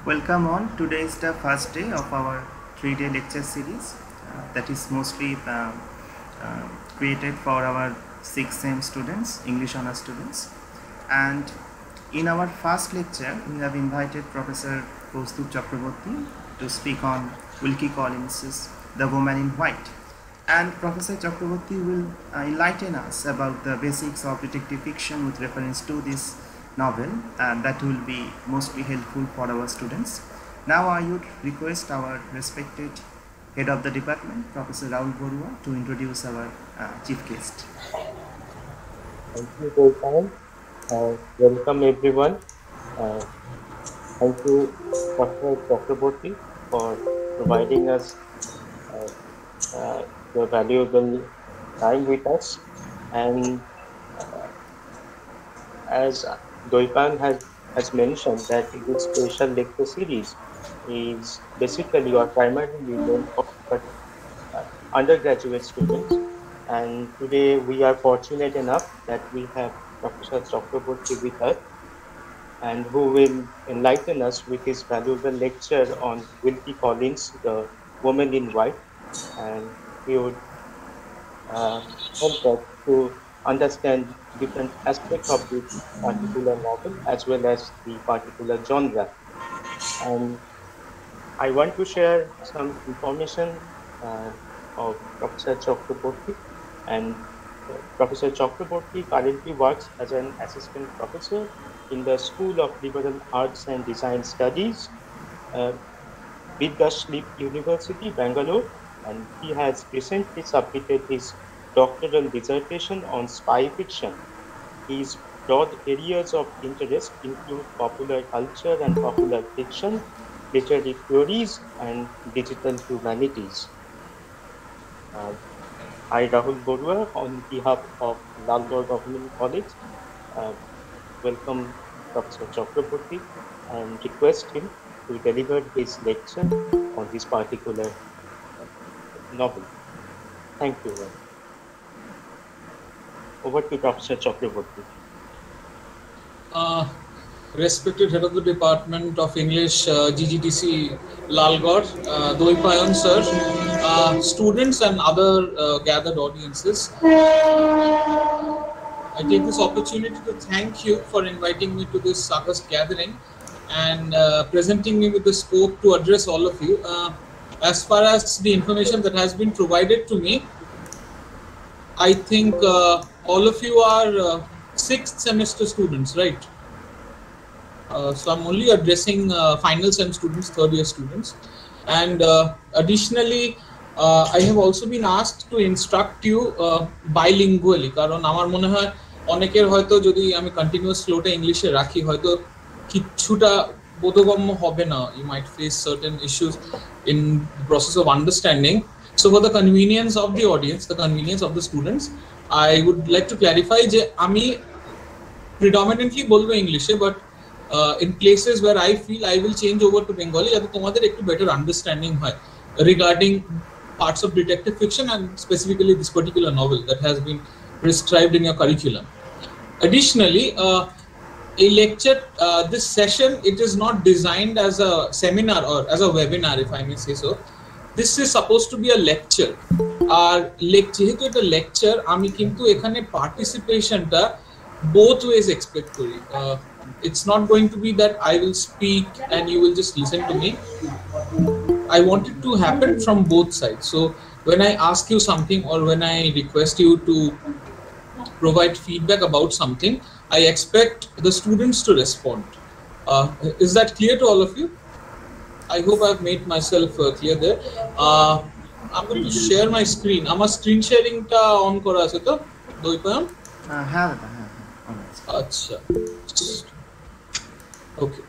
Welcome on. Today is the first day of our 3-day lecture series that is mostly created for our 6th sem students, English honors students. And in our first lecture, we have invited Professor Kaustubh Chakraborty to speak on Wilkie Collins's The Woman in White. And Professor Chakraborty will enlighten us about the basics of detective fiction with reference to this novel, and that will be mostly helpful for our students. Now I would request our respected head of the department, Professor Rahul Borua, to introduce our chief guest. Thank you, Gopal. Welcome everyone. Thank you, Professor Chakraborty, for providing us your valuable time with us. And as Doipan has mentioned, that this special lecture series is basically or primarily meant for undergraduate students. And today we are fortunate enough that we have Professor Chakraborty with us, and who will enlighten us with his valuable lecture on Wilkie Collins, The Woman in White, and he would help us to understand different aspects of this particular novel as well as the particular genre. And I want to share some information of Professor Chakraborty. And Professor Chakraborty currently works as an assistant professor in the School of Liberal Arts and Design Studies, Vidyashilp University, Bangalore, and he has recently submitted his doctoral dissertation on spy fiction. His broad areas of interest include popular culture and popular fiction, literary theories, and digital humanities. I, Rahul Borua, on behalf of Lalgore Government College, welcome Professor Chakraborty and request him to deliver his lecture on this particular novel. Thank you. Over to Professor Chakraborty. Respected head of the Department of English, GGTC Lalgore, Doipayan sir, students and other gathered audiences. I take this opportunity to thank you for inviting me to this August gathering and presenting me with the scope to address all of you. As far as the information that has been provided to me, I think all of you are 6th semester students, right? So I'm only addressing final sem students, 3rd year students. And additionally, I have also been asked to instruct you bilingually. কারণ আমার মনে হয় অনেকের হয়তো যদি আমি continuous ফ্লোতে ইংলিশে রাখি হয়তো কিছুটা বোধগম্য হবে না. You might face certain issues in the process of understanding. So for the convenience of the audience, the convenience of the students, I would like to clarify যে আমি predominantly বলবো ইংলিশে, but in places where I feel I will change over to Bengali যাতে তোমাদের একটু better understanding হয় regarding parts of detective fiction and specifically this particular novel that has been prescribed in your curriculum. Additionally, a lecture, this session, it is not designed as a seminar or as a webinar, if I may say so. This is supposed to be a lecture. Our যেহেতু এটা lecture, আমি কিন্তু এখানে participation-টা both ways expect করি. It's not going to be that I will speak and you will just listen to me. I want it to happen from both sides. So when I ask you something or when I request you to provide feedback about something, I expect the students to respond. Is that clear to all of you? I hope I've made myself clear there. I'm going to share my screen. Amar screen sharing ta on kora ache to Doipayan? Acha. Okay.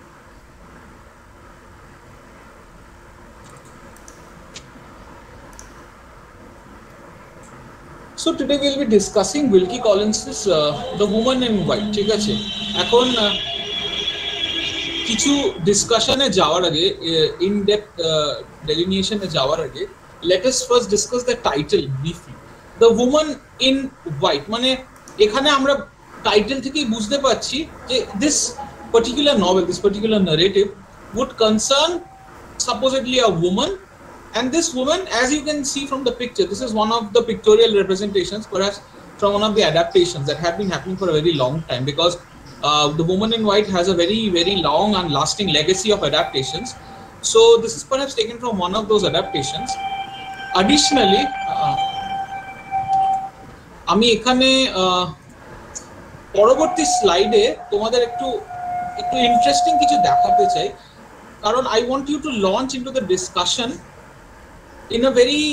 So today we'll be discussing Wilkie Collins's The Woman in White. ঠিক আছে, এখন কিছু ডিসকাশনে যাওয়ার আগে, in depth ডেলিনিয়েশনে যাওয়ার আগে, let us first discuss the title briefly. The Woman in White মানে এখানে আমরা টাইটেল থেকেই বুঝতে পারছি যে this particular novel, this particular narrative would concern supposedly a woman, and this woman, as you can see from the picture, this is one of the pictorial representations perhaps from one of the adaptations that have been happening for a very long time, because The Woman in White has a very, very long and lasting legacy of adaptations. So this is perhaps taken from one of those adaptations. Additionally, আমি এখানে পরবর্তী স্লাইডে তোমাদের একটু interesting কিছু দেখাতে চাই, কারণ I want you to launch into the discussion in a very,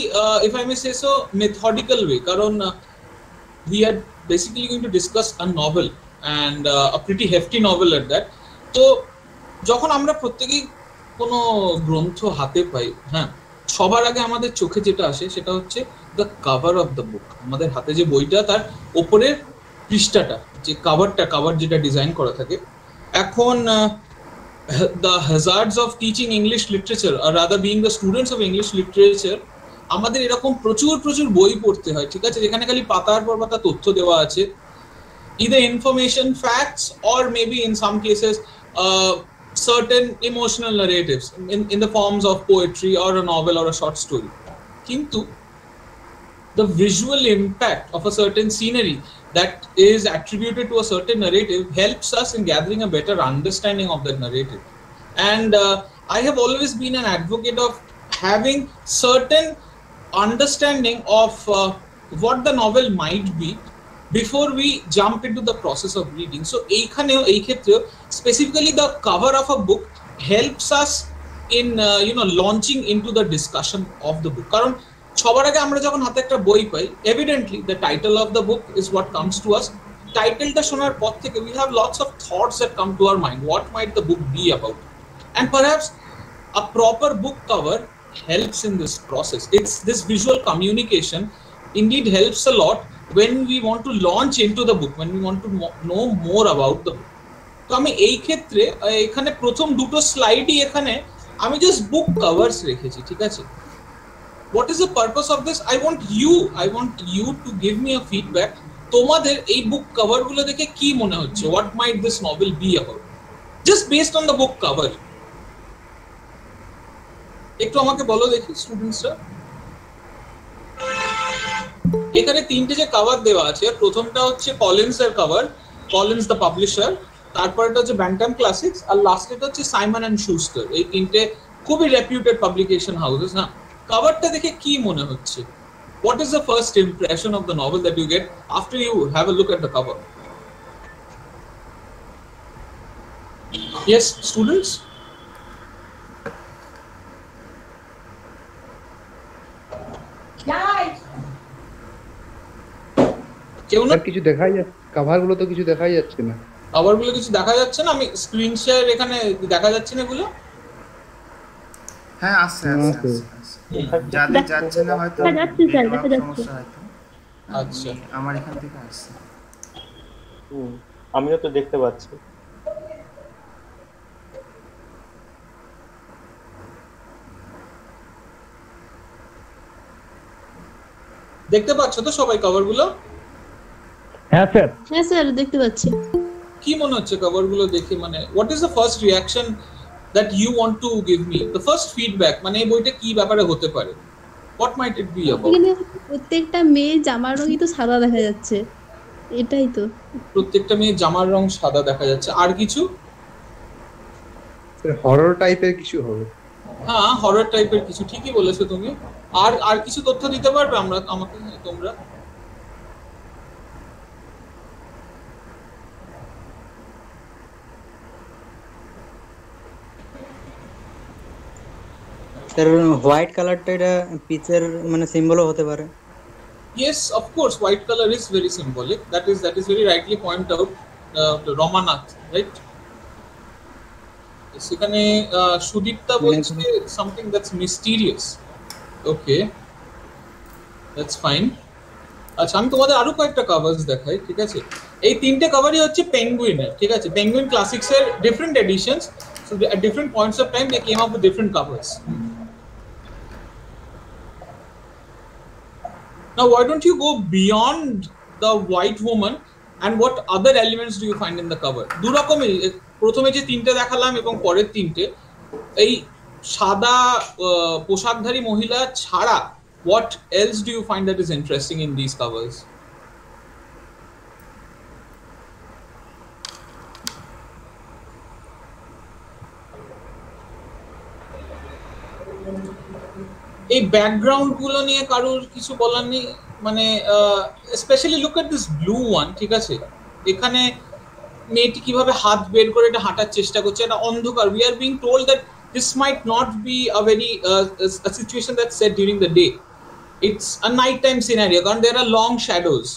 if I may say so, methodical way. কারণ we are basically going to discuss a novel, and a pretty hefty novel at that. তো যখন আমরা প্রত্যেকেই কোনো গ্রন্থ হাতে পাই, হ্যাঁ, সবার আগে আমাদের চোখে যেটা আসে সেটা হচ্ছে the cover of the book. আমাদের হাতে যে বইটা, তার ওপরের পৃষ্ঠাটা, যে কাভার যেটা ডিজাইন করা থাকে। এখন the hazards of teaching English literature, or rather being the students of English literature, আমাদের এরকম প্রচুর বই পড়তে হয়, ঠিক আছে, যেখানে খালি পাতার পর পাতা তথ্য দেওয়া আছে, either information, facts, or maybe in some cases certain emotional narratives in the forms of poetry or a novel or a short story. Kintu the visual impact of a certain scenery that is attributed to a certain narrative helps us in gathering a better understanding of that narrative. And I have always been an advocate of having certain understanding of what the novel might be before we jump into the process of reading. So ei khetre specifically the cover of a book helps us in launching into the discussion of the book. Karon সবার আগে আমরা যখন হাতে একটা বই পাই, evidently the title of the book is what comes to us. টাইটেলটা শোনার পর থেকে we have lots of thoughts that come to our mind. What might the book be about? And perhaps a proper book cover helps in this process. It's this visual communication indeed helps a lot when we want to launch into the book, when we want to know more about the book. তো আমি এই ক্ষেত্রে এখানে প্রথম দুটো স্লাইডই এখানে আমি just বুক covers রেখেছি, ঠিক আছে। What is the purpose of this? I want you to give me a feedback. তোমাদের এই বুক কভার গুলো দেখে কি মনে হচ্ছে? What might this novel be about? Just based on the book cover. একটু আমাকে বলো দেখি স্টুডেন্টসরা। এখানে তিনটে যে কভার দেওয়া আছে, প্রথমটা হচ্ছে কলিন্স এর কভার, কলিন্স দ্য পাবলিশার, তারপরটা হচ্ছে ব্যান্টাম ক্লাসিক্স, আর লাস্টেটা হচ্ছে সাইমন অ্যান্ড শুস্টার। এই তিনটে খুবই রেপিউটেড পাবলিকেশন হাউসেস। না, কভারটা দেখে কি মনে হচ্ছে? What is the first impression of the novel that you get after you have a look at the cover? Yes, students? কেউ না, কিছু দেখাই যাচ্ছে, কভারগুলো তো কিছু দেখাই যাচ্ছে না। কভারগুলো কিছু দেখা যাচ্ছে না? আমি স্ক্রিন শেয়ার এখানে দেখা যাচ্ছে না এগুলো? হ্যাঁ আসছে। যাদের যাচ্ছে না হয়তো যাচ্ছে স্যার, দেখা যাচ্ছে। আচ্ছা, আমার এখান থেকে আসছে। আমিও তো দেখতে পাচ্ছি। দেখতে পাচ্ছ তো সবাই কভারগুলো? হ্যাঁ স্যার, হ্যাঁ স্যার দেখতে পাচ্ছি। কি মনে হচ্ছে কভারগুলো দেখে? মানে what is the first reaction that you want to give me? The first feedback, মানে এই বইটা কি ব্যাপারে হতে পারে? What might it be about? এখানে প্রত্যেকটা মেয়ে জামার রঙই তো সাদা দেখা যাচ্ছে, এটাই তো। প্রত্যেকটা মেয়ে জামার রং সাদা দেখা যাচ্ছে। আর কিছু? স্যার হরর টাইপের কিছু হবে। হ্যাঁ, হরর টাইপের কিছু, ঠিকই বলেছো তুমি। আর কিছু তথ্য দিতে পারবে আমাকে তোমরা? স্যার হোয়াইট কালারটা এটা পিচের মানে সিম্বলও হতে পারে। Yes, of course, white color is very symbolic. That is very rightly pointed out, Ramanath, right? সেখানে সুদীপ্তা বলছে something that's mysterious. Okay, that's fine. আচ্ছা, আমি তোমাদের আরো কয়েকটা কভারস দেখাই, ঠিক আছে। এই তিনটে কভারই হচ্ছে পেঙ্গুইনের, ঠিক আছে। পেঙ্গুইন ক্লাসিক্স এর different editions, so at different points of time they came up with different covers. Now why don't you go beyond the white woman and what other elements do you find in the cover? দুরকমই, প্রথমে যে তিনটে দেখালাম এবং পরের তিনটে, এই সাদা পোশাকধারী মহিলা ছাড়া what else do you find that is interesting in these covers? এই ব্যাকগ্রাউন্ড গুলো নিয়ে কারোর কিছু বলার নেই, মানে specially look at this blue one, ঠিক আছে? এখানে মেয়েটি কিভাবে হাত বের করে এটা হাঁটার চেষ্টা করছে, এটা অন্ধকার। We are being told that this might not be a very a situation that's set during the day. It's a nighttime scenario, and there are long shadows,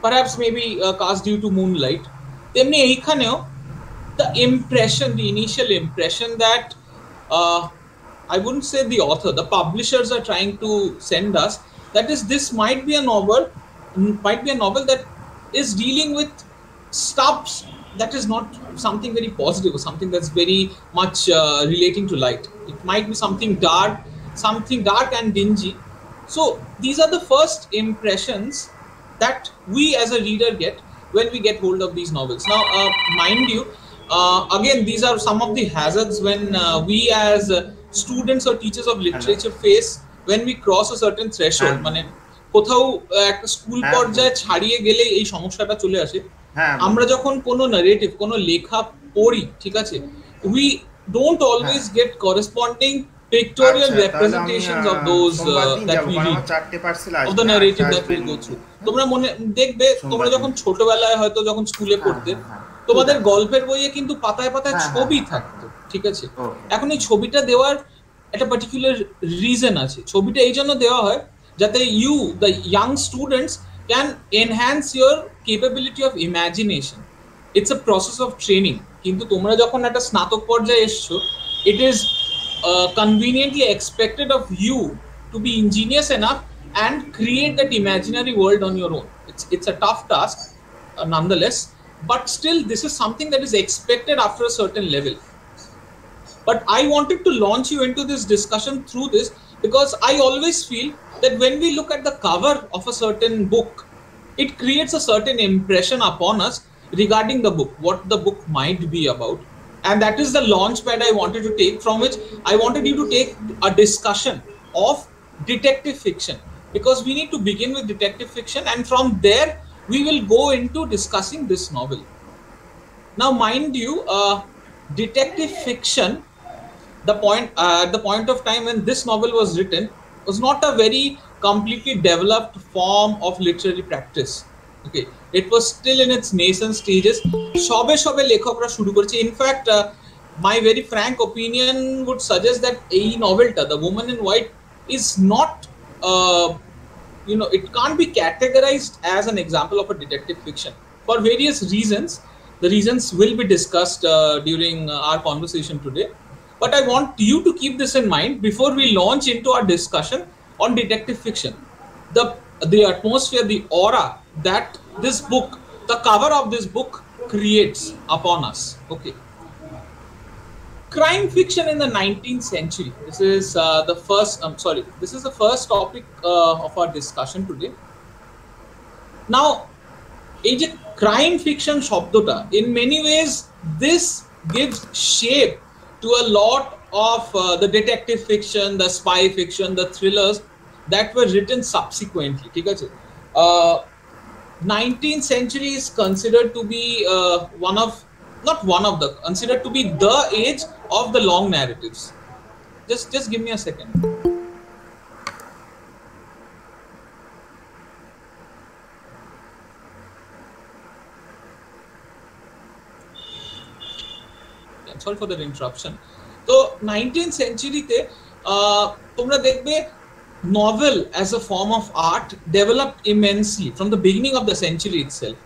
perhaps maybe cast due to moonlight. Temni eikhaneo the impression, the initial impression that I wouldn't say the author, the publishers are trying to send us, that is, this might be a novel that is dealing with stuffs that is not something very positive, or something that's very much relating to light. It might be something dark and dingy. So these are the first impressions that we as a reader get when we get hold of these novels. Now, mind you, again, these are some of the hazards when we as students or teachers of literature face when we cross a certain threshold. মানে কোথাও একটা school পর্যায়ে ছাড়িয়ে গেলে এই সমস্যাটা চলে আসে। আমরা যখন কোনো নারেটিভ, কোনো লেখা পড়ি, ঠিক আছে, we don't always get corresponding pictorial representations of those that we read, of the narrative that we go through. তোমরা মনে দেখবে, তোমরা যখন ছোটবেলায় হয়তো যখন স্কুলে পড়তে, তোমাদের গল্পের বইয়ে কিন্তু পাতায় পাতায় ছবি থাকতো, ঠিক আছে? এখন এই ছবিটা দেওয়ার একটা পার্টিকুলার রিজন আছে। ছবিটা এই জন্য দেওয়া হয় যাতে you, the young students, can enhance your capability of imagination. It's a process of training. কিন্তু তোমরা যখন একটা স্নাতক পর্যায়ে এসছো, it is conveniently expected of you to be ingenious enough and create that imaginary world on your own. It's a tough task, nonetheless, but still this is something that is expected after a certain level. But I wanted to launch you into this discussion through this, because I always feel that when we look at the cover of a certain book, it creates a certain impression upon us regarding the book, what the book might be about. And that is the launch pad I wanted to take, from which I wanted you to take a discussion of detective fiction, because we need to begin with detective fiction, and from there we will go into discussing this novel. Now, mind you, detective fiction, at the point of time when this novel was written, was not a very completely developed form of literary practice. Okay, it was still in its nascent stages. Shobe lekhokra shuru korche. In fact, my very frank opinion would suggest that a novel, The Woman in White, is not, it can't be categorized as an example of a detective fiction for various reasons. The reasons will be discussed during our conversation today. But I want you to keep this in mind before we launch into our discussion on detective fiction. The atmosphere, the aura that this book, the cover of this book, creates upon us. Okay. Crime fiction in the 19th century. This is the first topic of our discussion today. Now, এই যে crime fiction শব্দটা, in many ways this gives shape to a lot of the detective fiction, the spy fiction, the thrillers that were written subsequently. ঠিক আছে? 19th century is considered to be considered to be the age of the long narratives. Just give me a second. Sorry for that interruption. So 19th century te tumra dekhbe novel as a form of art developed immensely from the beginning of the century itself.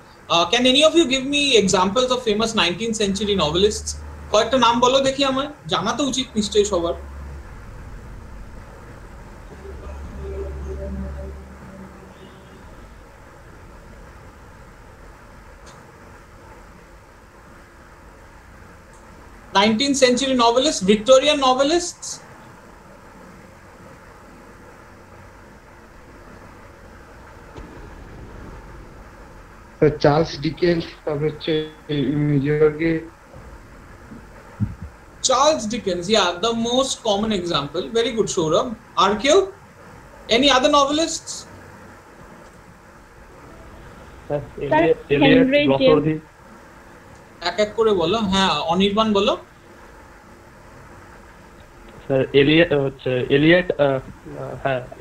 Can any of you give me examples of famous 19th century novelists? কয়েকটা নাম বলো দেখি, আমার জানা তো উচিত নিশ্চয়ই সবার। Nineteenth century novelists, Victorian novelists. তো চার্লস ডিকেন্স, তারপর হচ্ছে নিউইয়র্কে Charles Dickens, yeah, the most common example. Very good, Saurabh. RQ? Any other novelists? Henry James. এক এক করে বলো। হ্যাঁ, অনির্বাণ বলো। স্যার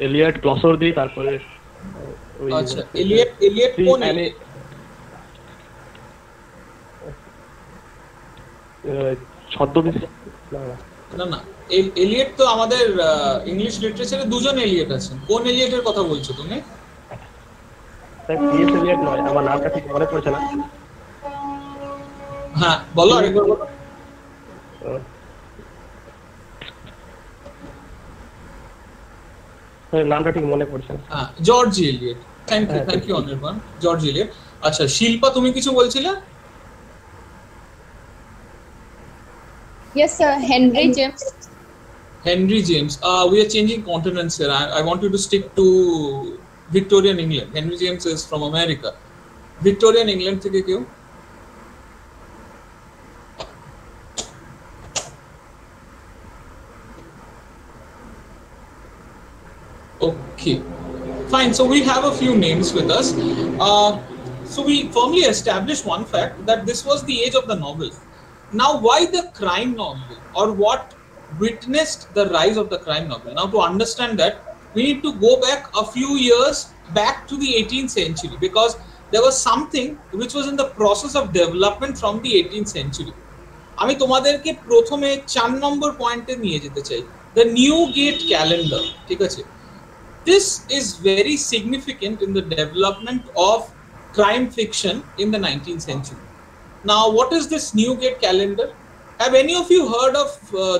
এলিয়ট গ্লসওয়ার্দি, তারপরে আচ্ছা, এলিয়ট কোন? না, এলিয়ট তো আমাদের ইংলিশ লিটারেচারে দুজন এলিয়ট আছেন। কোন এলিয়টের কথা বলছো তুমি? এলিয়ট নয়, আমার নামটা ঠিক মনে পড়ছে না। হ্যাঁ, বলো আরেকবার বলো। নামটা ঠিক মনে পড়ছে না। হ্যাঁ, George Eliot. Thank you Anirban. George Eliot. আচ্ছা, শিল্পা তুমি কিছু বলছিলে? Yes, sir. Henry James. Henry James. We are changing continents here. I want you to stick to Victorian England. Henry James is from America. Victorian England থেকে কেউ? Okay, fine. So we have a few names with us. So we firmly established one fact that this was the age of the novel. Now, why the crime novel, or what witnessed the rise of the crime novel? Now, to understand that, we need to go back a few years back to the 18th century, because there was something which was in the process of development from the 18th century. আমি তোমাদেরকে প্রথমে 4 নম্বর পয়েন্টে নিয়ে যেতে চাই, the Newgate calendar. ঠিক আছে? This is very significant in the development of crime fiction in the 19th century. Now, what is this Newgate calendar? Have any of you heard of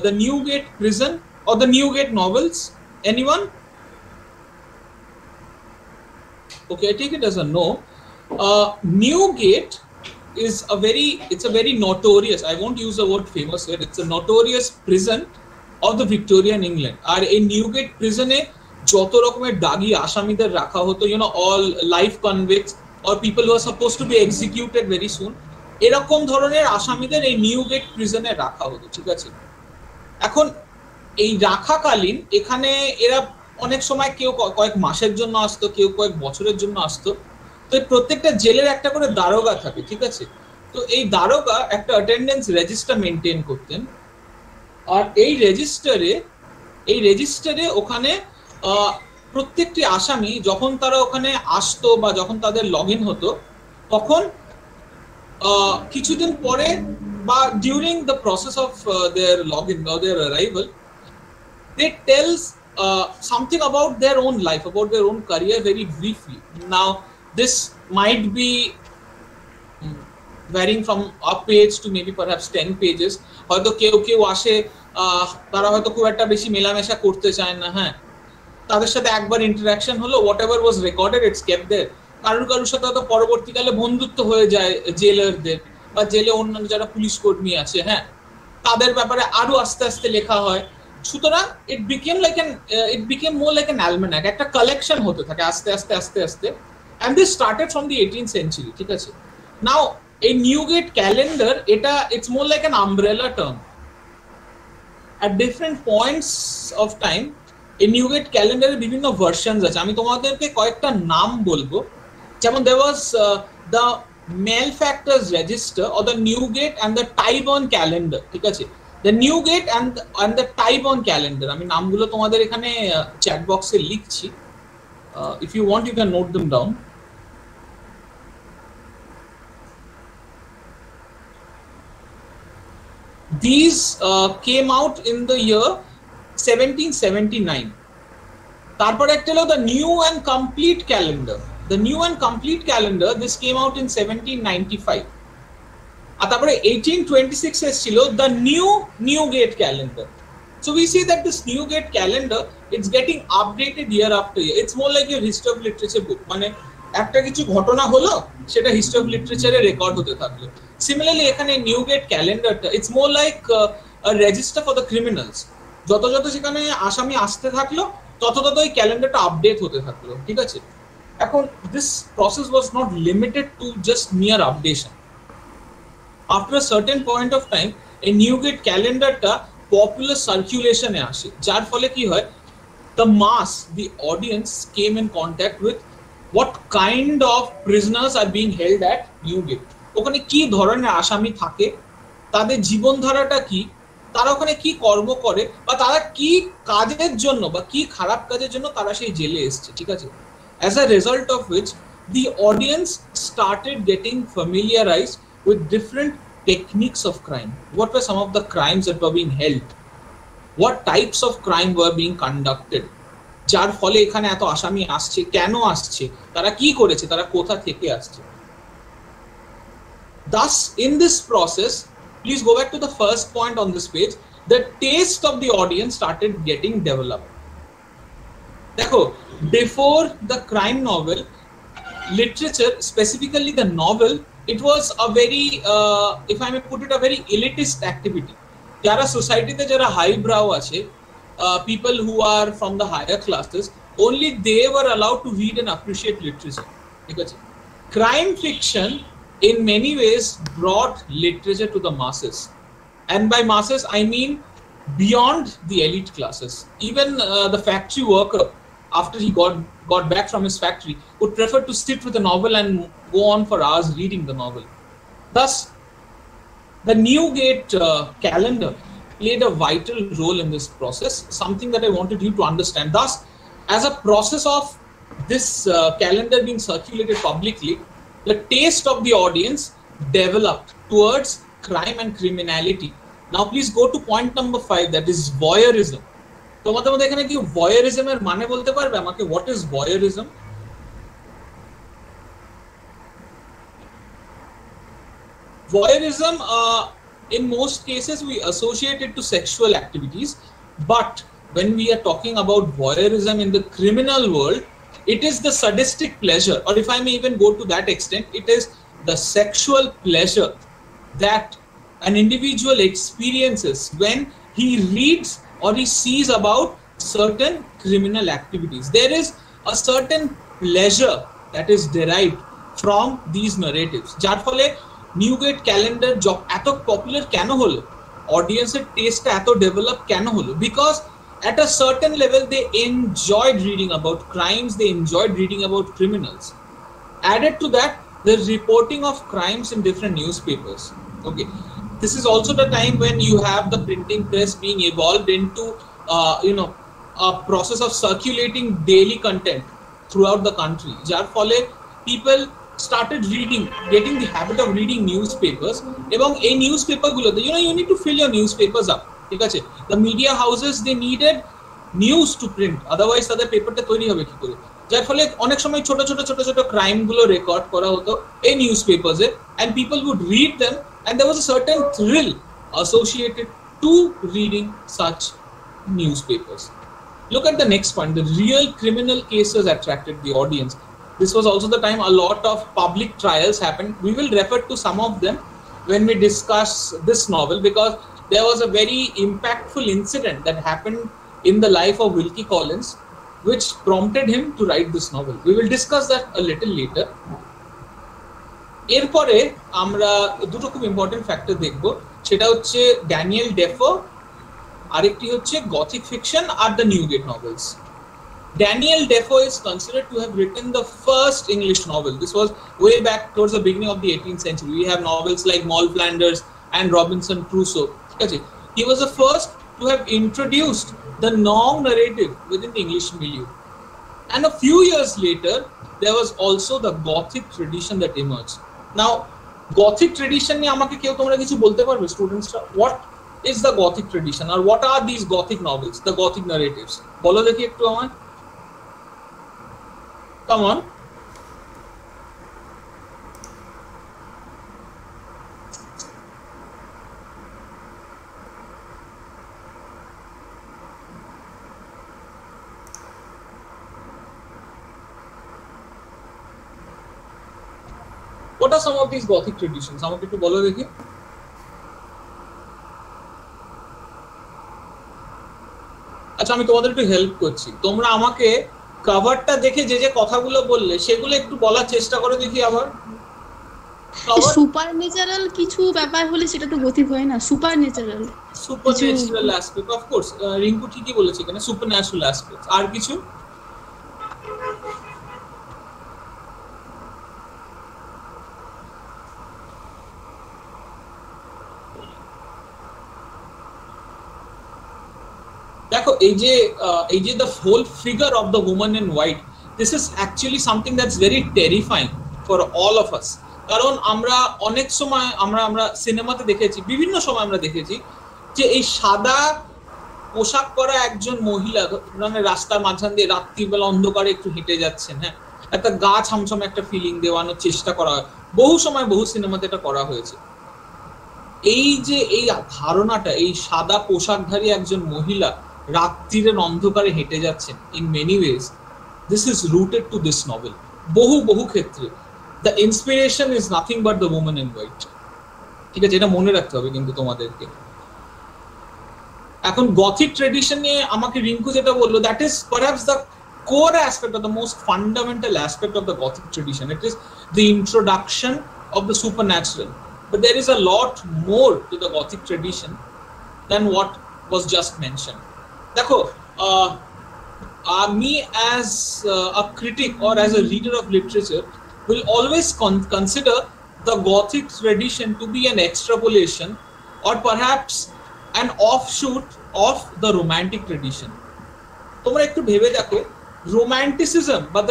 the Newgate prison or the Newgate novels? Anyone? Okay, I take it as a no. Newgate is a very notorious, I won't use the word famous here, it's a notorious prison of the Victorian England. আর এই Newgate prison এ যত রকমের দাগি আসামিদের রাখা হতো, all life convicts or people who are supposed to be executed very soon, এরকম ধরনের আসামিদের এই নিউগেট প্রিজনে রাখা হতো। ঠিক আছে? এখন এই রাখাকালীন এখানে এরা অনেক সময় কেউ কয়েক মাসের জন্য আসতো, কেউ কয়েক বছরের জন্য আসতো। তো প্রত্যেকটা জেলের একটা করে দারোগা থাকে। ঠিক আছে? তো এই দারোগা একটা অ্যাটেন্ডেন্স রেজিস্টার মেনটেন করতেন, আর এই রেজিস্টারে ওখানে প্রত্যেকটি আসামি যখন তারা ওখানে আসতো বা যখন তাদের লগ ইন হতো, তখন কিছুদিন পরে বা during the process of their log in or their arrival, they tells something about their own life, about their own career very briefly. Now, this might be varying from a page to maybe perhaps 10 pages. হয়তো কেউ আসে, তারা হয়তো খুব একটা বেশি মেলামেশা করতে চায় না, হ্যাঁ, তাদের সাথে একবার ইন্টারাকশন হলো, whatever was recorded it's kept there. কারোর সাথে হয়তো পরবর্তীকালে বন্ধুত্ব হয়ে যায় জেলারদের, বা জেলে অন্যান্য যারা পুলিশ কর্মী আছে, হ্যাঁ, তাদের ব্যাপারে আরো আস্তে আস্তে লেখা হয়। সুতরাং it became more like an almanac, একটা কালেকশন হতে থাকে আস্তে আস্তে, and this started from the 18th century. ঠিক আছে? Now, a Newgate calendar, it's more like an umbrella term. At different points of time, a Newgate calendar এর বিভিন্ন versions আছে। আমি তোমাদেরকে কয়েকটা নাম বলবো, যেমন there was the malefactors register or the Newgate and the Tyburn calendar. ঠিক আছে? The Newgate and the Tyburn calendar, আমি নামগুলো তোমাদের এখানে চ্যাট বক্সে লিখছি, if you want you can note them down. These came out in the year 1779. তারপর একটা হলো the New and Complete calendar. The New and Complete calendar, this came out in 1795. আর তারপরে 1826 এসেছিল the Newgate calendar. So we see that this Newgate calendar, it's getting updated year after year. It's more like your history of literature book. মানে একটা কিছু ঘটনা হলো, সেটা history of লিটারেচারে record হতে থাকলো। সিমিলারলি এখানে নিউগেট ক্যালেন্ডারটা, it's more like a register for the criminals. যত সেখানে আসামি আসতে থাকলো, তত ওই ক্যালেন্ডারটা আপডেট হতে থাকলো। ঠিক আছে? এখন this process was not limited to just mere updation. After a certain point of time এই নিউগেট ক্যালেন্ডারটা পপুলার সার্কুলেশনে আসে, যার ফলে কি হয়, the mass, the audience came in contact with what kind of prisoners are being held at Newgate. ওখানে কি ধরনের আসামি থাকে, তাদের জীবনধারাটা কি, তারা ওখানে কি কর্ম করে, বা তারা কি কাজের জন্য বা কি খারাপ কাজের জন্য তারা সেই জেলে এসছে, ঠিক আছে? As a result of which the audience started getting familiarized with different techniques of crime. What were some of the crimes that were being held? What types of crime were being conducted? যার ফলে এখানে এত আসামি আসছে, কেন আসছে, তারা কি করেছে, তারা কোথা থেকে আসছে। Thus, in this process, please go back to the first point on this page, the taste of the audience started getting developed. Dekho, before the crime novel, literature, specifically the novel, it was a very, if I may put it, a very elitist activity. Jara society te jara highbrow ache, people who are from the higher classes, only they were allowed to read and appreciate literature. Because crime fiction in many ways brought literature to the masses, and by masses I mean beyond the elite classes. Even the factory worker, after he got back from his factory, would prefer to sit with a novel and go on for hours reading the novel. Thus, the Newgate calendar played a vital role in this process, something that I wanted you to understand. Thus, as a process of this calendar being circulated publicly, the taste of the audience developed towards crime and criminality. Now, please go to point number 5, that is voyeurism. তোমাদের মধ্যে এখানে কি voyeurism এর মানে বলতে পারবে আমাকে? What is voyeurism? Voyeurism, in most cases, we associate it to sexual activities, but when we are talking about voyeurism in the criminal world, it is the sadistic pleasure, or if I may even go to that extent, it is the sexual pleasure that an individual experiences when he reads or he sees about certain criminal activities. There is a certain pleasure that is derived from these narratives. Jar phole Newgate calendar job eto popular keno holo, audience er taste ta eto develop keno holo, because at a certain level they enjoyed reading about crimes, they enjoyed reading about criminals. Added to that, the reporting of crimes in different newspapers. Okay, this is also the time when you have the printing press being evolved into a process of circulating daily content throughout the country. Jar phole people started reading, getting the habit of reading newspapers, ebong ei newspaper gulote, you need to fill your newspapers up, ঠিক আছে? The media houses, they needed news to print, otherwise তাদের পেপারটা তৈরি হবে কি করে? যার ফলে অনেক সময় ছোট ছোট ক্রাইম গুলো রেকর্ড করা হতো এই নিউজপেপারসে, and people would read them, and there was a certain thrill associated to reading such newspapers. Look at the next point, the real criminal cases attracted the audience. This was also the time a lot of public trials happened. We will refer to some of them when we discuss this novel, because there was a very impactful incident that happened in the life of Wilkie Collins, which prompted him to write this novel. We will discuss that a little later. এরপরে আমরা দুটো খুব important factor দেখব, সেটা হচ্ছে Daniel Defoe, আরেকটি হচ্ছে Gothic fiction are the নিউগেট novels. Daniel Defoe is considered to have written the first English novel. This was way back towards the beginning of the 18th century. We have novels like Moll Flanders and Robinson Crusoe. He was the first to have introduced the non-narrative within the English milieu. And a few years later, there was also the Gothic tradition that emerged. Now, Gothic tradition niye amake keu tomra kichu bolte parbe students ra? What is the Gothic tradition, or what are these Gothic novels, the Gothic narratives? Bolo dekhi ekটু আমায়। Come on. What are some of these Gothic traditions? আমাকে একটু বলো দেখি। আচ্ছা, আমি তোমাদের একটু help করছি। তোমরা আমাকে কভারটা দেখে যে যে কথাগুলো বললে সেগুলো একটু বলার চেষ্টা করে দেখি আবার। সুপার ন্যাচারাল কিছু ব্যাপার হলে সেটা তো গথিক হয় না। Super natural aspect, of course Rinku ঠিকই বলেছে এখানে, সুপার ন্যাচারাল অ্যাসপেক্ট। আর কিছু? দেখো এই যে the whole figure of the woman in white, this is actually something that's very terrifying for all of us. কারণ আমরা অনেক সময় আমরা সিনেমাতে দেখেছি, বিভিন্ন সময় আমরা দেখেছি যে এই সাদা পোশাক পরা একজন মহিলা মানে রাস্তার মাঝখান দিয়ে রাত্রিবেলা অন্ধকারে একটু হেঁটে যাচ্ছেন, হ্যাঁ, একটা গা ছমছমে একটা ফিলিং দেওয়ানোর চেষ্টা করা হয়, বহু সময় বহু সিনেমাতে এটা করা হয়েছে। এই যে এই ধারণাটা, এই সাদা পোশাকধারী একজন মহিলা রাত্রির অন্ধকারে হেঁটে যাচ্ছেন, in many ways this is rooted to this novel. বহু ক্ষেত্রে the inspiration is nothing but the woman in white. ঠিক আছে, এটা মনে রাখতে হবে কিন্তু তোমাদেরকে। এখন গথিক ট্রেডিশন নিয়ে আমাকে রিঙ্কু যেটা বললো, that is perhaps the core aspect of the most fundamental aspect of the Gothic tradition. It is the introduction of the super natural, but there is a lot more to the Gothic tradition than what was just mentioned. Dekho, me as a critic or as a reader of literature will always consider the Gothic tradition to be an extrapolation or perhaps an offshoot of the Romantic tradition. তোমরা একটু ভেবে দেখো, romanticism বা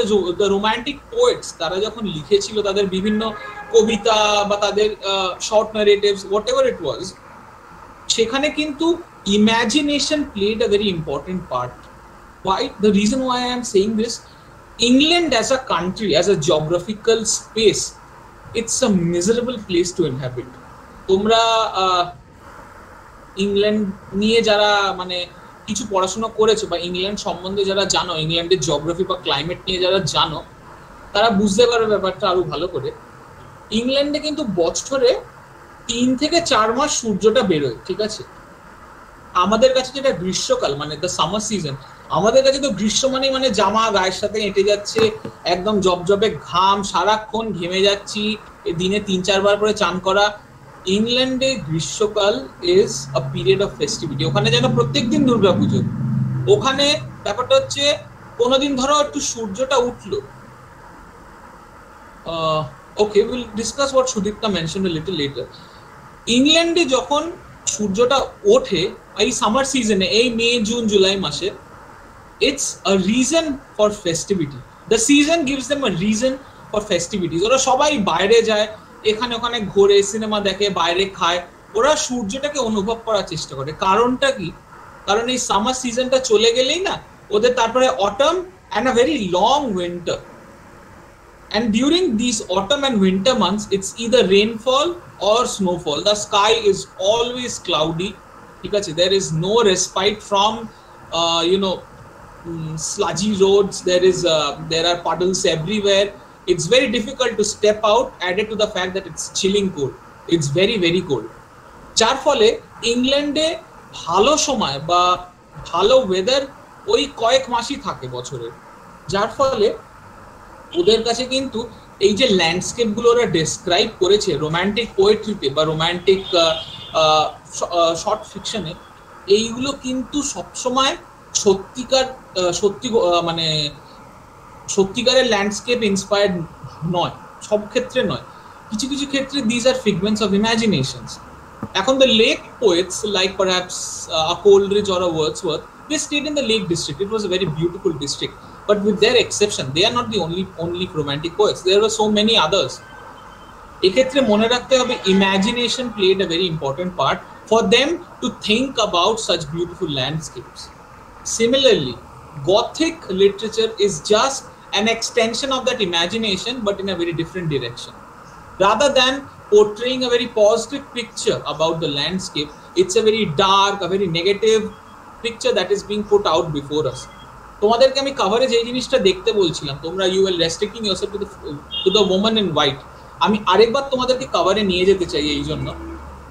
the romantic poets তারা যখন লিখেছিল তাদের বিভিন্ন কবিতা বা তাদের short narratives, whatever it was, সেখানে কিন্তু imagination played a very important part. Why? The reason why I am saying this, England as a country, as a geographical space, it's a miserable place to inhabit. তোমরা England নিয়ে যারা মানে কিছু পড়াশোনা করেছো বা ইংল্যান্ড সম্বন্ধে যারা জানো, ইংল্যান্ডের জিওগ্রাফি বা ক্লাইমেট নিয়ে যারা জানো, তারা বুঝতে পারবে ব্যাপারটা আরো ভালো করে। ইংল্যান্ডে কিন্তু বছরে 3 থেকে 4 মাস সূর্যটা বেরোয়, ঠিক আছে? আমাদের কাছে যেটা গ্রীষ্মকাল মানে দ্য সামার সিজন, আমাদের কাছে তো গ্রীষ্ম মানে জামা গায়ের সাথে হেঁটে যাচ্ছে, একদম জবজবে ঘাম, সারাক্ষণ ঘেমে যাচ্ছি, দিনে 3-4 বার করে চান করা। ইংল্যান্ডে গ্রীষ্মকাল is a period of festivity. ওখানে যেন প্রত্যেকদিন দুর্গাপুজো। ওখানে ব্যাপারটা হচ্ছে কোনোদিন ধরো একটু সূর্যটা উঠলো, okay will discuss what Sudipta mention a little letter. ইংল্যান্ডে যখন সূর্যটা ওঠে এই সামার সিজনে, এই মে জুন জুলাই মাসে, it's a reason for festivity. The season gives them a reason for festivities. ওরা সবাই বাইরে যায়, এখানে ওখানে ঘোরে, সিনেমা দেখে, বাইরে খায়, ওরা সূর্যটাকে অনুভব করার চেষ্টা করে। কারণটা কি? কারণ এই সামার সিজনটা চলে গেলেই না ওদের তারপরে autumn and a very long winter. And during these autumn and winter months, it's either rainfall or snowfall. The sky is always cloudy. There is no respite from, sludgy roads. There are puddles everywhere. It's very difficult to step out, added to the fact that it's chilling cold. It's very, very cold. যার ফলে ইংল্যান্ডে ভালো সময় বা ভালো weather ওই কয়েক মাসই থাকে বছরের। যার ফলে ওদের কাছে কিন্তু এই যে ল্যান্ডস্কেপ গুলো ওরা ডেসক্রাইব করেছে রোমান্টিক পোয়েট্রিতে বা রোমান্টিক শর্ট ফিকশনে, এইগুলো কিন্তু সবসময় সত্যিকারের ল্যান্ডস্কেপ ইন্সপায়ার্ড নয়, সব ক্ষেত্রে নয়। কিছু কিছু ক্ষেত্রে these are figments of imaginations. এখন the lake poets like perhaps Coleridge or Wordsworth, they stayed in the Lake District. It was a very beautiful district. But with their exception, they are not the only romantic poets. There were so many others. Ekhetre mone rakhte hobe, imagination played a very important part for them to think about such beautiful landscapes. Similarly, Gothic literature is just an extension of that imagination, but in a very different direction. Rather than portraying a very positive picture about the landscape, it's a very dark, a very negative picture that is being put out before us. তোমাদেরকে আমি কভারে যে জিনিসটা দেখতে বলছিলাম, তোমরা you will restricting yourself to the woman in white, আমি আরেকবার তোমাদেরকে কভারে নিয়ে যেতে চাই। এই জন্য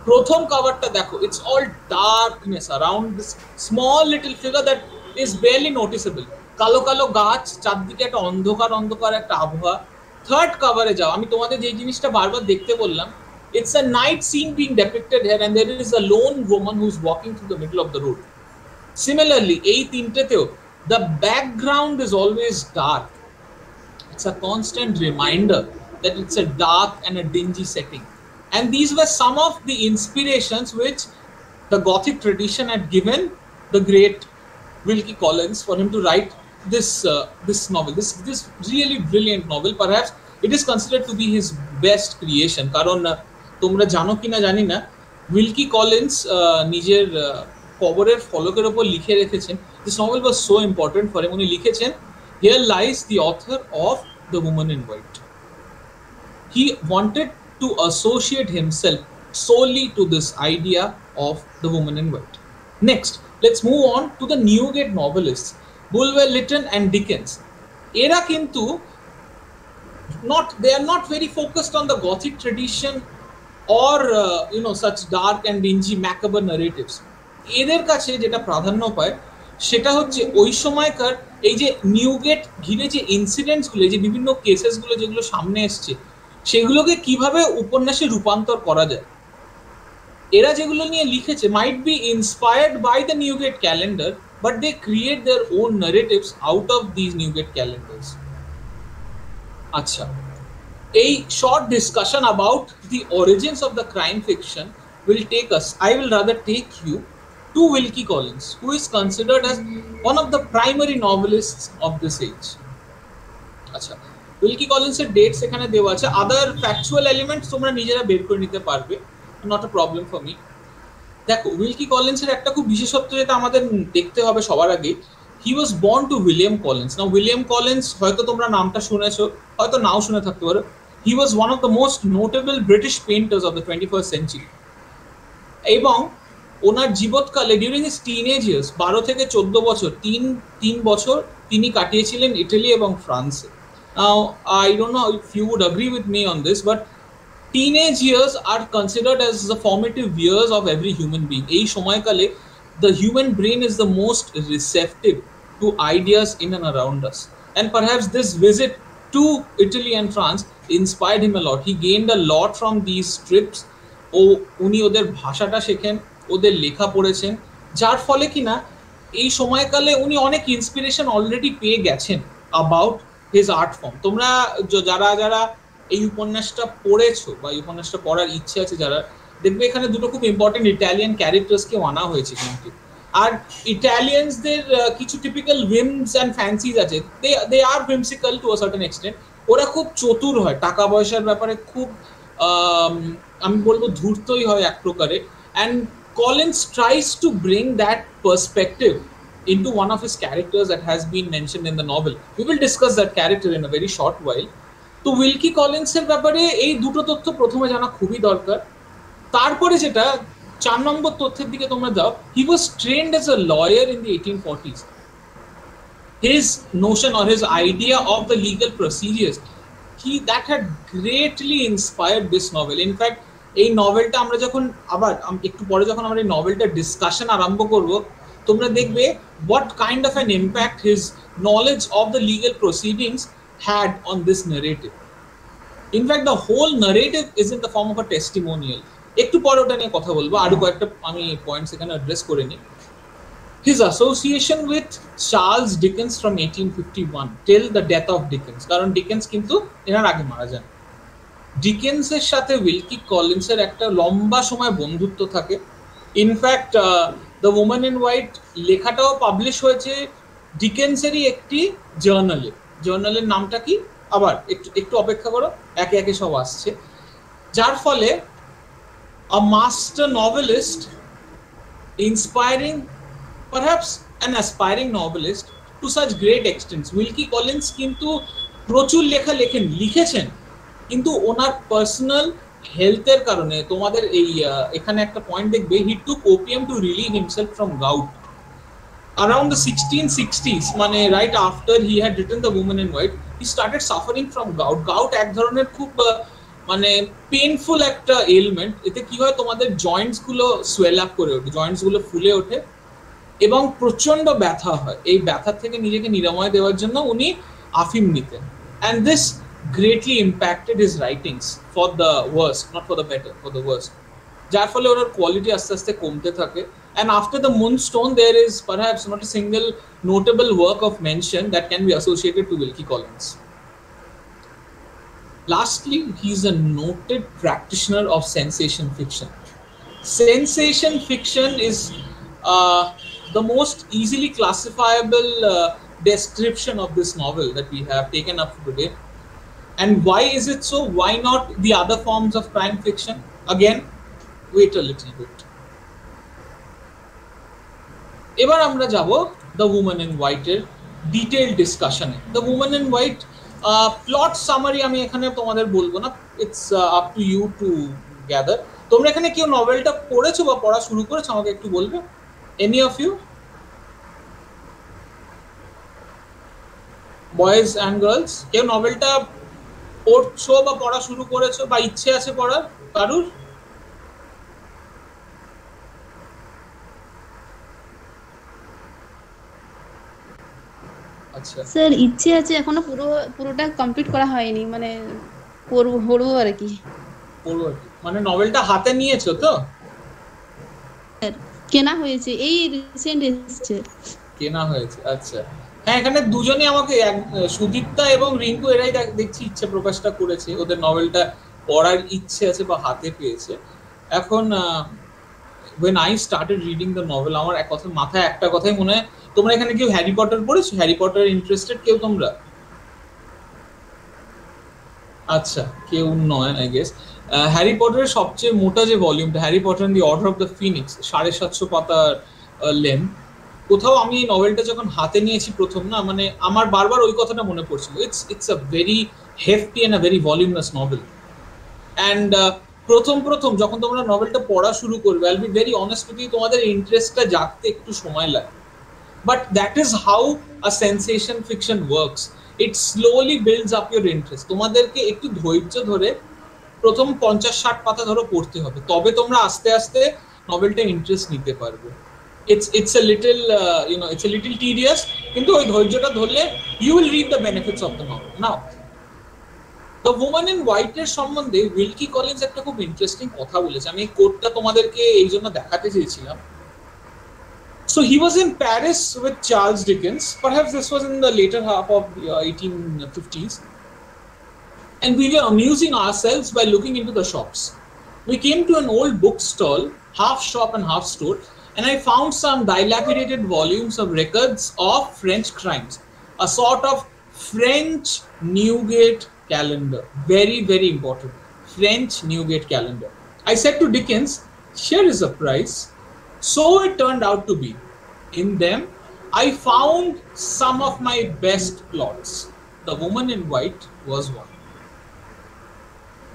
প্রথম কভারটা দেখো, it's all darkness around this small little figure that is barely noticeable. কালো কালো গাছ, চারদিকে একটা অন্ধকার অন্ধকার একটা আবহাওয়া। থার্ড কভারে যাও, আমি তোমাদের যে জিনিসটা বারবার দেখতে বললাম, it's a night scene being depicted here and there is a lone woman who's walking through the middle of the road. Similarly, এই তিনটেতেও the background is always dark. It's a constant reminder that it's a dark and a dingy setting. And these were some of the inspirations which the Gothic tradition had given the great Wilkie Collins for him to write this novel. This really brilliant novel. Perhaps it is considered to be his best creation. কারণ তোমরা জানো কিনা জানি না, Wilkie Collins নিজের কবরের ফলকের উপর লিখে রেখেছেন, this novel was so important for him. উনি লিখেছেন, here lies the author of The Woman in White. He wanted to associate himself solely to this idea of the woman in white. Next, let's move on to the Newgate novelists, Bulwer Lytton and Dickens. Era kintu they are not very focused on the Gothic tradition or such dark and dingy macabre narratives. এদের কাছে যেটা প্রাধান্য পায় সেটা হচ্ছে ওই সময়কার এই যে নিউগেট ঘিরে যে ইনসিডেন্টসগুলো, যে বিভিন্ন কেসেসগুলো যেগুলো সামনে এসছে, সেগুলোকে কিভাবে উপন্যাসে রূপান্তর করা যায়। এরা যেগুলো নিয়ে লিখেছে might be inspired by the Newgate calendar, but they create their own narratives out of these Newgate calendars. আচ্ছা, এই short discussion about the origins of the crime fiction will take us, I will rather take you to Wilkie Collins, who is considered as one of the primary novelists of this age. আচ্ছা, Wilkie Collins এর dates এখানে দেওয়া আছে, আদার factual elements তোমরা নিজেরা বের করে নিতে পারবে, not a problem for me. দেখো, Wilkie Collins এর একটা খুব বিশেষত্ব যেটা আমাদের দেখতে হবে সবার আগে, he was born to William Collins. Now William Collins হয়তো তোমরা নামটা শুনেছো, হয়তো নাও শুনে থাকতে পারো। He was one of the most notable British painters of the 21st century, এবং ওনার জীবৎকালে ডিউরিং হিজ টিনেজ ইয়ার্স 12 থেকে 14 বছর, তিন বছর তিনি কাটিয়েছিলেন ইটালি এবং ফ্রান্সে। Now, I don't know if you would agree with me on this, but teenage years are considered as the formative years of every human being. এই সময়কালে the human brain is the most receptive to ideas in and around us. And perhaps this visit to Italy and France inspired him a lot. He gained a lot from these trips. উনি ওদের ভাষাটা শেখেন, ওদের লেখা পড়েছেন, যার ফলে কিনা এই সময়কালে উনি অনেক ইন্সপিরেশন অলরেডি পেয়ে গেছেন about his art form. তোমরা যারা যারা এই উপন্যাসটা পড়েছো বা এই উপন্যাসটা পড়ার ইচ্ছে আছে যারা, দেখবে এখানে দুটো খুব ইম্পর্টেন্ট ইটালিয়ান ক্যারেক্টার্সকে আনা হয়েছে কিন্তু। আর ইটালিয়ানসদের কিছু টিপিক্যাল উইমস অ্যান্ড ফ্যান্সিজ আছে, দে আর whimsical two a certain extent. ওরা খুব চতুর হয়, টাকা পয়সার ব্যাপারে খুব আমি বলবো ধূর্তই হয় এক প্রকারে। And Collins tries to bring that perspective into one of his characters that has been mentioned in the novel. We will discuss that character in a very short while. তো Wilkie Collins এর ব্যাপারে এই দুটো তথ্য প্রথমে জানা খুবই দরকার। তারপরে যেটা 4 নম্বর তথ্যের দিকে তোমরা যাও, he was trained as a lawyer in the 1840s. His notion or his idea of the legal procedures, that had greatly inspired this novel. In fact, এই নভেলটা আমরা যখন আবার একটু পরে যখন আমরা এই নভেলটা ডিসকাশন আরম্ভ করব, তোমরা দেখবে what kind of an impact his knowledge of the legal proceedings had on this narrative. In fact, the whole narrative is in the form of a testimonial. একটু পরে ওটা নিয়ে কথা বলবো, আরো কয়েকটা আমি পয়েন্টস এখানে অ্যাড্রেস করে নিই। His association with Charles Dickens from 1851 till the death of Dickens, কারণ ডিকেন্স কিন্তু এনার আগে মারা যান। ডিকেন্সের সাথে উইলকি কলিন্সের একটা লম্বা সময় বন্ধুত্ব থাকে। In fact the woman in white লেখাটাও পাবলিশ হয়েছে ডিকেন্সেরই একটি জার্নালের নামটা কি, আবার একটু অপেক্ষা করো, একে একে সব আসছে। যার ফলে a master novelist inspiring perhaps an aspiring novelist to such great extents. Wilkie Collins কিন্তু প্রচুর লেখা লিখেছেন, কিন্তু ওনার পার্সোনাল হেলথের কারণে তোমাদের এই এখানে একটা পয়েন্ট দেখবে, he took opium to relieve himself from gout. Around the 1660s, মানে right after he had written The Woman in White, he started suffering from gout. Gout এক ধরনের খুব মানে পেইনফুল একটা এলিমেন্ট। এতে কি হয়, তোমাদের জয়েন্টস গুলো সোয়েল আপ করে ওঠে, জয়েন্টস গুলো ফুলে ওঠে, এবং প্রচন্ড ব্যথা হয়, এই ব্যথা থেকে নিজেকে নিরাময় দেওয়ার জন্য উনি আফিম নিতেন, and this greatly impacted his writings for the worse, not for the better, for the worse, যার ফলে ওনার কোয়ালিটি আস্তে আস্তে কমতে থাকে। And after the Moonstone there is perhaps not a single notable work of mention that can be associated to Wilkie Collins. Lastly, he is a noted practitioner of sensation fiction. Sensation fiction is the most easily classifiable description of this novel that we have taken up today. And why is it so? Why not the other forms of crime fiction? Again, wait a little bit. এবার আমরা যাব the woman in হোয়াইটের detail ডিসকাশনে। The woman in white plot summary আমি এখানে তোমাদের বলবো না, it's up to you to gather. তোমরা এখানে কেউ নভেলটা পড়েছো বা পড়া শুরু করেছো আমাকে একটু বলবে? Any of you, boys and girls, কেউ নভেলটা পড়ছো বা পড়া শুরু করেছো বা ইচ্ছে আছে পড়ার কারুর? আচ্ছা স্যার ইচ্ছে আছে, এখনো পুরোটা কমপ্লিট করা হয়নি, মানে পড়বো আর কি। পড়বো আর কি, মানে নভেলটা হাতে নিয়েছো তো? কেনা হয়েছে, এই রিসেন্ট এসেছে। কেনা হয়েছে, আচ্ছা। হ্যাঁ, এখানে দুজনেই আমাকে, সুদীপ্তা এবং রিঙ্কু, এরাই দেখছি ইচ্ছে প্রকাশটা করেছে, ওদের নভেলটা পড়ার ইচ্ছে আছে বা হাতে পেয়েছে। এখন when I started reading the novel, আমার এক কথা মাথায় একটা কথাই মনে হয়, তোমরা এখানে কেউ হ্যারি পটার পড়েছো? হ্যারি পটার ইন্টারেস্টেড কেউ তোমরা? আচ্ছা, কেউ নয় আই গেস। হ্যারি পটারের সবচেয়ে মোটা যে ভলিউমটা, Harry Potter and the order of the Phoenix, 750 পাতার লেন্থ। কোথাও আমি এই নভেলটা যখন হাতে নিয়েছি প্রথম, না মানে আমার বারবার ওই কথাটা মনে পড়ছিল, it's a very hefty and a very voluminous novel. And প্রথম যখন তোমরা নভেলটা পড়া শুরু করবে, I will be very honest with you, তোমাদের ইন্টারেস্টটা জাগতে একটু সময় লাগে। But that is how a sensation fiction works, it slowly builds up your interest. তোমাদেরকে একটু ধৈর্য ধরে প্রথম 50-60 পাতা ধরো পড়তে হবে, তবে তোমরা আস্তে আস্তে নভেলটা ইন্টারেস্ট নিতে পারবে। It's a little it's a little tedious, কিন্তু ওই ধৈর্যটা ধরলে you will reap the benefits of the novel. Now, The Woman in White এর সম্বন্ধে উইলকি কলিন্স একটা খুব ইন্টারেস্টিং কথা বলেছে, আমি এই কোটটা তোমাদেরকে এই জন্য দেখাতে চেয়েছিলাম। So he was in Paris with Charles Dickens, perhaps this was in the later half of the 1850s, and we were amusing ourselves by looking into the shops. We came to an old bookstall, half shop and half store, and I found some dilapidated volumes of records of French crimes, a sort of French Newgate calendar. Very, very important. French Newgate calendar. I said to Dickens, here is a price. So it turned out to be. In them, I found some of my best plots. The Woman in White was one.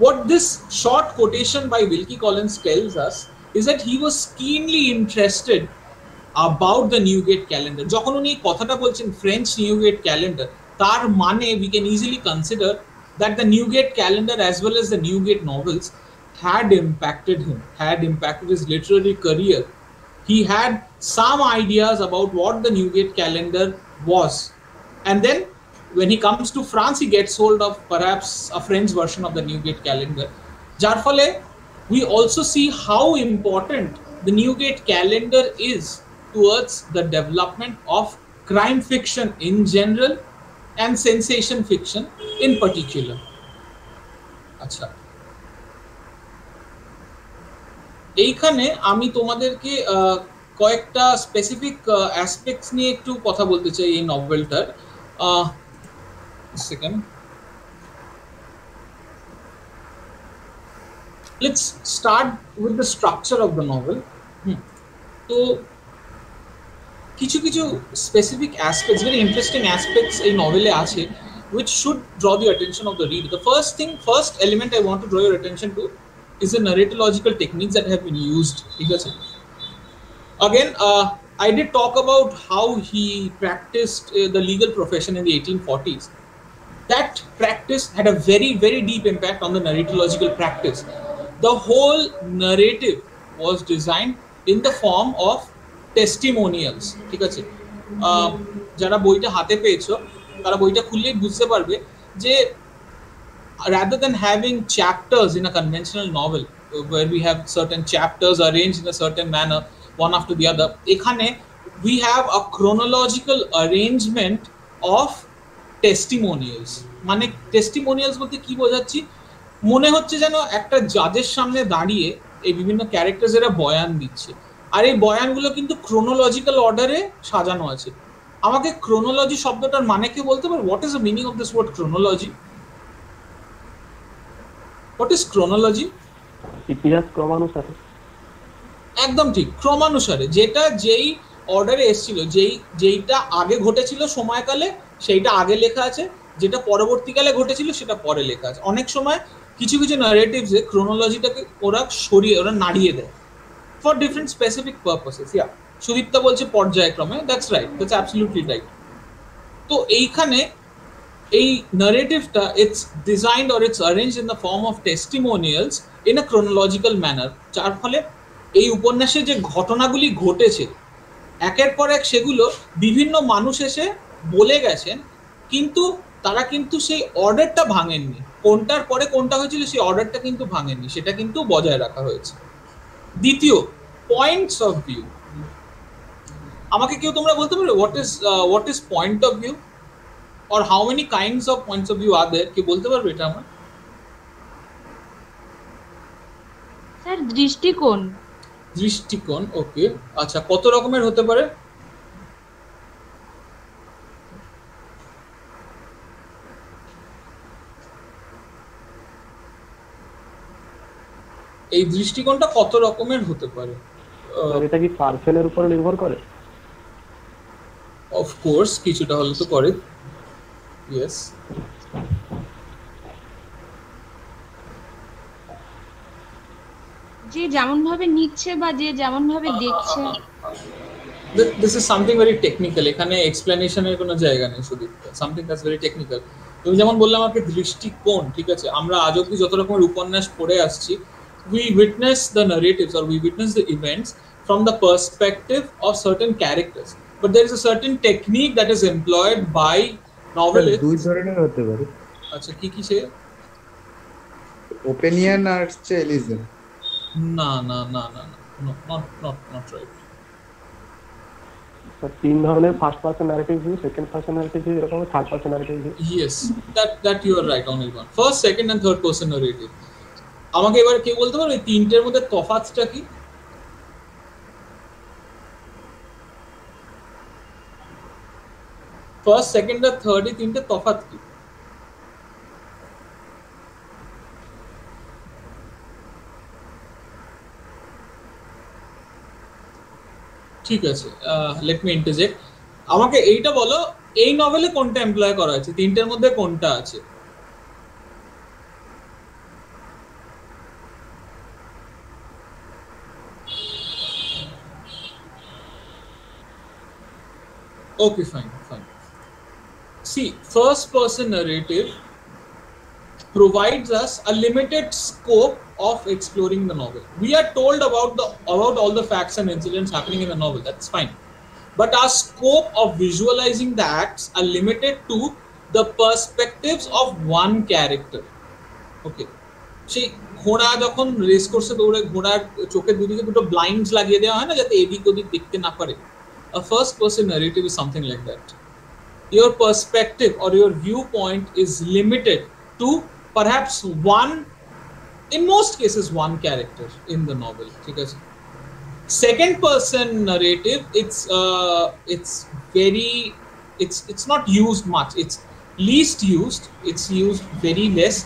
What this short quotation by Wilkie Collins tells us is that he was keenly interested about the Newgate calendar. যখন উনি কথাটা বলছেন French নিউগেট calendar, তার মানে we can easily consider that the Newgate calendar as well as the Newgate novels had impacted him, had impacted his literary career. He had some ideas about what the Newgate calendar was. And then when he comes to France, he gets hold of perhaps a French version of the Newgate calendar. যার ফলে we also see how important the Newgate calendar is towards the development of crime fiction in general and sensation fiction in particular. আচ্ছা, এইখানে আমি তোমাদেরকে কয়েকটা specific aspects নিয়ে একটু কথা বলতে চাই এই নভেলটার। Second, let's start with the structure of the novel. তো কিছু specific aspects, very interesting aspects এই নভেলে আছে which should draw the attention of the reader. The first element I want to draw your attention to is the narratological techniques that have been used. Again, I did talk about how he practiced the legal profession in the 1840s. That practice had a very, very deep impact on the narratological practice. The whole narrative was designed in the form of testimonials, ঠিক আছে? যারা বইটা হাতে পেয়েছো তারা বইটা খুললেই বুঝতে পারবে যে rather than having chapters in a conventional novel where we have certain chapters arranged in a certain manner one after the other, ekhane we have a chronological arrangement of testimonials. মানে testimonials বলতে কি বোঝাচ্ছি, মনে হচ্ছে যেন একটা জাজের সামনে দাঁড়িয়ে এই বিভিন্ন ক্যারেক্টারস এরা বয়ান দিচ্ছে, আর এই বয়ানগুলো কিন্তু ক্রোনোলজিক্যাল অর্ডারে সাজানো আছে। আমাকে ক্রোনোলজি শব্দটার মানে কি বলতে পারো? What is the meaning of this word chronology? What is chronology? ইতিহাস ক্রমানুসারে। একদম ঠিক, ক্রমানুসারে, যেটা যেই অর্ডারে এসেছিল, যেইটা আগে ঘটেছিল সময়কালে সেইটা আগে লেখা আছে, যেটা পরবর্তীকালে ঘটেছিল সেটা পরে লেখা আছে। অনেক সময় কিছু কিছু ন্যারেটিভসে ক্রোনোলজিটাকে ওরা নাড়িয়ে দেয় for different specific purposes. Yeah, Sudipta বলছে পর্যায়ক্রমে, that's right, that's absolutely right. তো এইখানে এই নারেটিভটা it's designed or it's arranged in the form of testimonials in a chronological manner, যার ফলে এই উপন্যাসে যে ঘটনাগুলি ঘটেছে একের পর এক সেগুলো বিভিন্ন মানুষ এসে বলে গেছেন, কিন্তু তারা কিন্তু সেই অর্ডারটা ভাঙেননি, কোনটার পরে কোনটা হয়েছিল সেই অর্ডারটা কিন্তু ভাঙেননি, সেটা কিন্তু বজায় রাখা হয়েছে। দ্বিতীয়, পয়েন্টস অফ ভিউ। আমাকে কেউ তোমরা বলতে পারো what is point of view or how many kinds of points of view are there? কি বলতে পারবে এটা আমার? স্যার দৃষ্টিকোণ। দৃষ্টিকোণ, ওকে, আচ্ছা, কত রকমের হতে পারে? এই দৃষ্টিকোণটা কত রকমের হতে পারে? এটা কি পার্সনের উপর নির্ভর করে? অফ কোর্স কিছুটা হলে তো করে। Yes. যে যেমন ভাবে নিচ্ছে বা যে যেমন ভাবে দেখছে। This is something very technical. এখানে এক্সপ্লেনেশনের কোনো জায়গা নেই, শুধু something that's very technical. তুমি যেমন বললাম আমাকে দৃষ্টিকোণ, ঠিক আছে, আমরা আজ অবধি যত রকমের উপন্যাস পড়ে আসছি, we witness the narratives or we witness the events from the perspective of certain characters, but there is a certain technique that is employed by novelists. দুই ধরনের হতে পারে। আচ্ছা, কি কি সে? ওপিনিয়ন আর এলিজম। না না না না না, not right. তিন ধরনের first person narrative view, second person narrative view, এরকম third person narrative view. Yes, that you are right, only one. First, second and third person narrative. আমাকে এবার কি বলতে পারো এই তিনটের মধ্যে তফাৎটা কি? ফার্স্ট, সেকেন্ড আর থার্ড, এই তিনটে তফাৎ কি? ঠিক আছে, লেট মি ইন্টারজেক্ট। আমাকে এইটা বলো, এই নভেলে কোনটা এমপ্লয় করা হয়েছে, তিনটের মধ্যে কোনটা আছে? Okay, fine. See, first person narrative provides us a limited scope of exploring the novel. We are told about all the facts and incidents happening in the novel. That's fine. But our scope of visualizing the acts are limited to the perspectives of one character. Okay. সেই ঘোড়া যখন race করছে দৌড়ে, ঘোড়ার চোখের দুদিকে দুটো blinds লাগিয়ে দেওয়া হয় না, যাতে এদিক ওদিক দেখতে না পারে। A first person narrative is something like that. Your perspective or your viewpoint is limited to perhaps one, in most cases one character in the novel. Second person narrative, it's not used much, it's least used, it's used very less.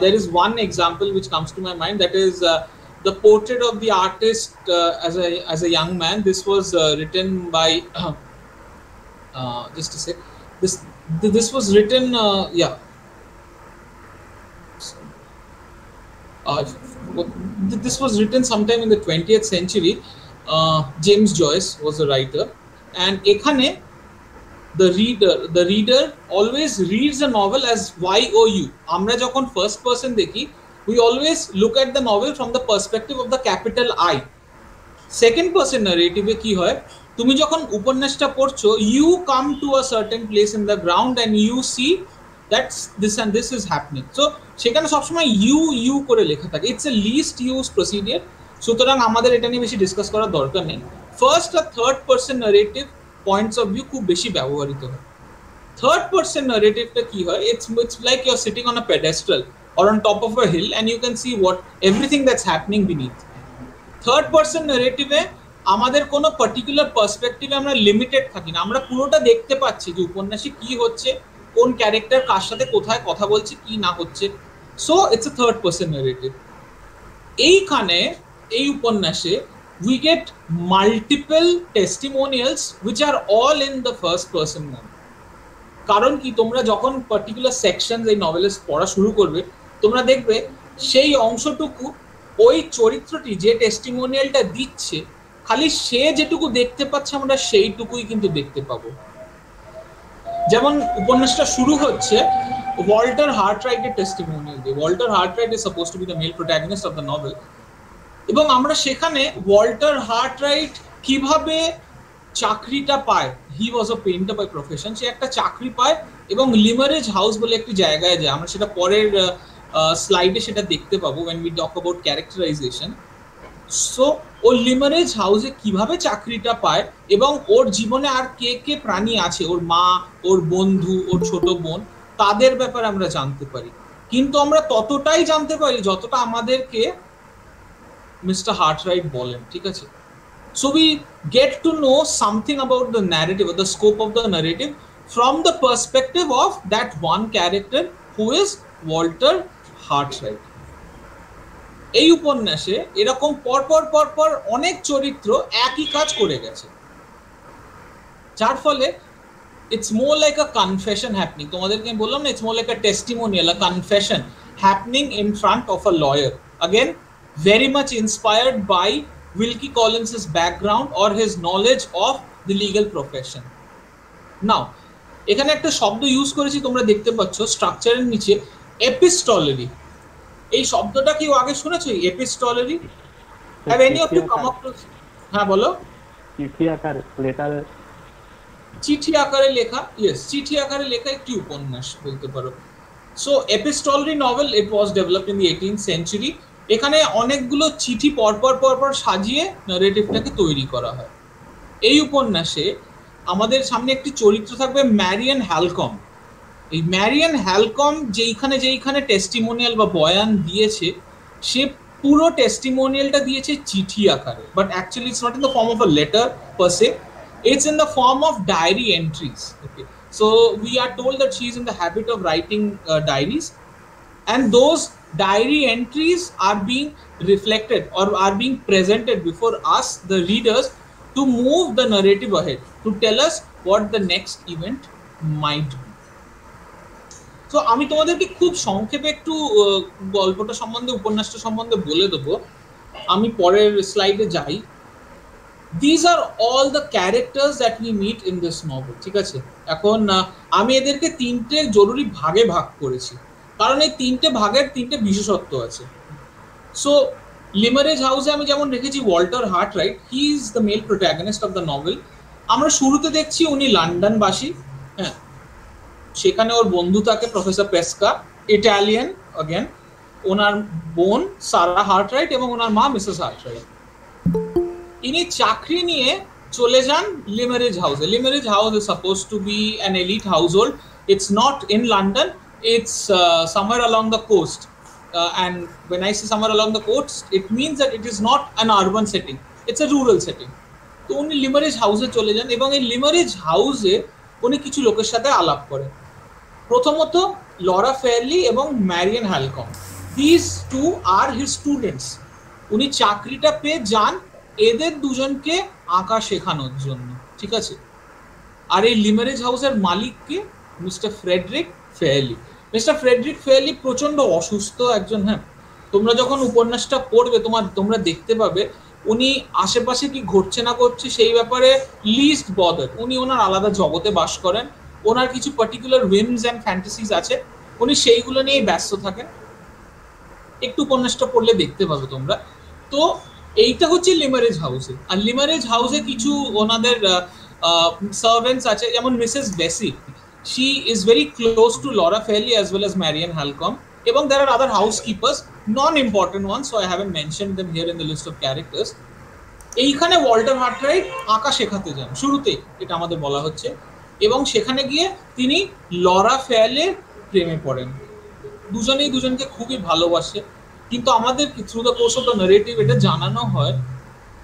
There is one example which comes to my mind, that is the portrait of the artist as a young man. This was written by just a sec. This was written this was written sometime in the 20th century. James Joyce was the writer, and ekhane the reader always reads a novel as YOU. Amra jokhon first person dekhi, we always look at the novel from the perspective of the capital I. Second person নারেটিভে কি হয়, তুমি যখন উপন্যাসটা পড়ছো, you come to a certain place in the ground and you see that's this and this is happening. So সেখানে সবসময় you করে লেখা থাকে। It's a least use procedure, সুতরাং আমাদের এটা নিয়ে বেশি ডিসকাস করার দরকার নেই। ফার্স্ট আর third person narrative points of view খুব বেশি ব্যবহৃত হয়। থার্ড পারসন নারেটিভটা কি হয়, it's like you are sitting on a pedestal or on top of a hill and you can see what everything that's happening beneath. Third person নারেটিভে আমাদের কোনো পার্টিকুলার পার্সপেক্টিভে আমরা লিমিটেড থাকি না, আমরা পুরোটা দেখতে পাচ্ছি যে উপন্যাসে কি হচ্ছে, কোন ক্যারেক্টার কার সাথে কোথায় কথা বলছে, কি না হচ্ছে। So it's a third person narrative. এইখানে এই উপন্যাসে we get multiple testimonials which are all in the first person mode. কারণ কি, তোমরা যখন পার্টিকুলার সেকশনস এই নভেলের পড়া শুরু করবে, তোমরা দেখবে সেই অংশটুকু ওই চরিত্রটি যে টেস্টিমোনিয়ালটা দিচ্ছে, খালি সে যেটুকু দেখতে পাচ্ছে আমরা সেইটুকুই কিন্তু দেখতে পাবো। যেমন উপন্যাসটা শুরু হচ্ছে ওয়াল্টার হার্টরাইটের টেস্টিমোনিয়াল দিয়ে। Walter Hartright is suppose to be the male protagonist of the novel, এবং আমরা সেখানে ওয়াল্টার হার্টরাইট কিভাবে চাকরিটা পায়, he was a painter by profession, সে একটা চাকরি পায় এবং লিমারেজ হাউস বলে একটি জায়গায় যায়। আমরা সেটা পরের স্লাইডে সেটা দেখতে পাবো when we talk about characterization. So ও লিমারেজ হাউসে কিভাবে চাকরিটা পায় এবং ওর জীবনে আর কে কে প্রাণী আছে, ওর মা, ওর বন্ধু, ওর ছোট বোন, তাদের ব্যাপারে আমরা জানতে পারি। কিন্তু আমরা ততটাই জানতে পারি যতটা আমাদেরকে মিস্টার হার্টরাইট বলেন, ঠিক আছে? So we get to know something about the narrative or the scope of the narrative from the perspective of that one character who is Walter Hartwright. এই উপন্যাসে এরকম পরপর অনেক চরিত্র একই কাজ করে গেছে, যার ফলে it's more like a confession happening. তোমাদেরকে আমি বললাম না, it's more like a testimonial, a confession happening in front of a lawyer. Again, very much inspired by Wilkie Collins's background or his knowledge of the legal profession. Now, এখানে একটা শব্দ use করেছি, তোমরা দেখতে পাচ্ছ স্ট্রাকচারের নিচে, এপিস্টলারি। এই শব্দটা কি আগে শুনেছো, epistolary? Have any of you come across? হ্যাঁ বলো। চিঠি আকারে, লেটার, চিঠি আকারে লেখা, ইয়েস, চিঠি আকারে লেখা একটি উপন্যাস বলতে পারো। So epistolary novel, it was developed in the 18th century. এখানে অনেকগুলো চিঠি পরপর সাজিয়ে নারেটিভটাকে তৈরি করা হয়। এই উপন্যাসে আমাদের সামনে একটি চরিত্র থাকবে, ম্যারিয়ান হ্যালকম। এই ম্যারিয়ান হ্যালকম যেইখানে টেস্টিমোনিয়াল বা বয়ান দিয়েছে, সে পুরো টেস্টিমোনিয়ালটা দিয়েছে চিঠি আকারে, but actually it's not in the form of a letter per say, it's in the form of diary entries. Okay, so we are told that she is in the habit of writing diaries, and those diary entries are being reflected or are being presented before us, the readers, to move the narrative ahead, to tell us what the next event might be. So আমি তোমাদেরকে খুব সংক্ষেপে একটু গল্পটা সম্বন্ধে, উপন্যাসটা সম্বন্ধে বলে দেবো। আমি পরের স্লাইডে যাই। These are all the characters that we meet in this novel, ঠিক আছে? এখন আমি এদেরকে তিনটে জরুরি ভাগে ভাগ করেছি, কারণ এই তিনটে ভাগের তিনটে বিশেষত্ব আছে। সো লিমারেজ হাউসে আমি যেমন রেখেছি Walter Hartright, he is the male protagonist of the novel. আমরা শুরুতে দেখছি উনি লন্ডনবাসী, হ্যাঁ, সেখানে ওর বন্ধু থাকে প্রফেসর পেস্কা, ইটালিয়ান অগেন, ওনার বোন সারা হার্টরাইট এবং ওনার মা মিসেস হার্টরাইট। ইনি চাকরি নিয়ে চলে যান লিমারেজ হাউসে। Limmeridge house is suppose to be an elite household. It's not in London, it's somewhere along the coast, and when I say somewhere along the coast, it means that it is not an urban setting, it's a rural setting. তো উনি লিমারেজ হাউসে চলে যান এবং এই লিমারেজ হাউসে উনি কিছু লোকের সাথে আলাপ করেন। প্রথমত লরা ফেয়ারলি এবং Marian Halcombe, this two are his students. উনি চাকরিটা পেয়ে যান এদের দুজনকে আঁকা শেখানোর জন্য, ঠিক আছে? আর এই লিমারেজ হাউসের মালিককে mister Frederick Fairlie. Mister Frederick Fairlie প্রচন্ড অসুস্থ একজন, হ্যাঁ। তোমরা যখন উপন্যাসটা পড়বে তোমরা দেখতে পাবে উনি আশেপাশে কি ঘটছে না ঘটছে সেই ব্যাপারে লিস্ট বদার। উনি ওনার আলাদা জগতে বাস করেন, ওনার কিছু পার্টিকুলার উইমস অ্যান্ড ফ্যান্টাসিজ আছে, উনি সেইগুলো নিয়েই ব্যস্ত থাকেন। একটু উপন্যাসটা পড়লে দেখতে পাবে তোমরা। তো এইটা হচ্ছে লিমারেজ হাউসে। আর লিমারেজ হাউসে কিছু ওনাদের সার্ভেন্টস আছে, যেমন মিসেস বেসি, she is very close to Laura Fairley as well as Marianne Halcombe, এবং there are other housekeepers, non-important ones, so I haven't mentioned them here in the list of characters. এইখানে Walter হার্টরাইট আঁকা শেখাতে যান শুরুতেই, এটা আমাদের বলা হচ্ছে, এবং সেখানে গিয়ে তিনি লরা ফেয়ারলির প্রেমে পড়েন। দুজনেই দুজনকে খুবই ভালোবাসে, কিন্তু আমাদের through the course of the narrative এটা জানানো হয়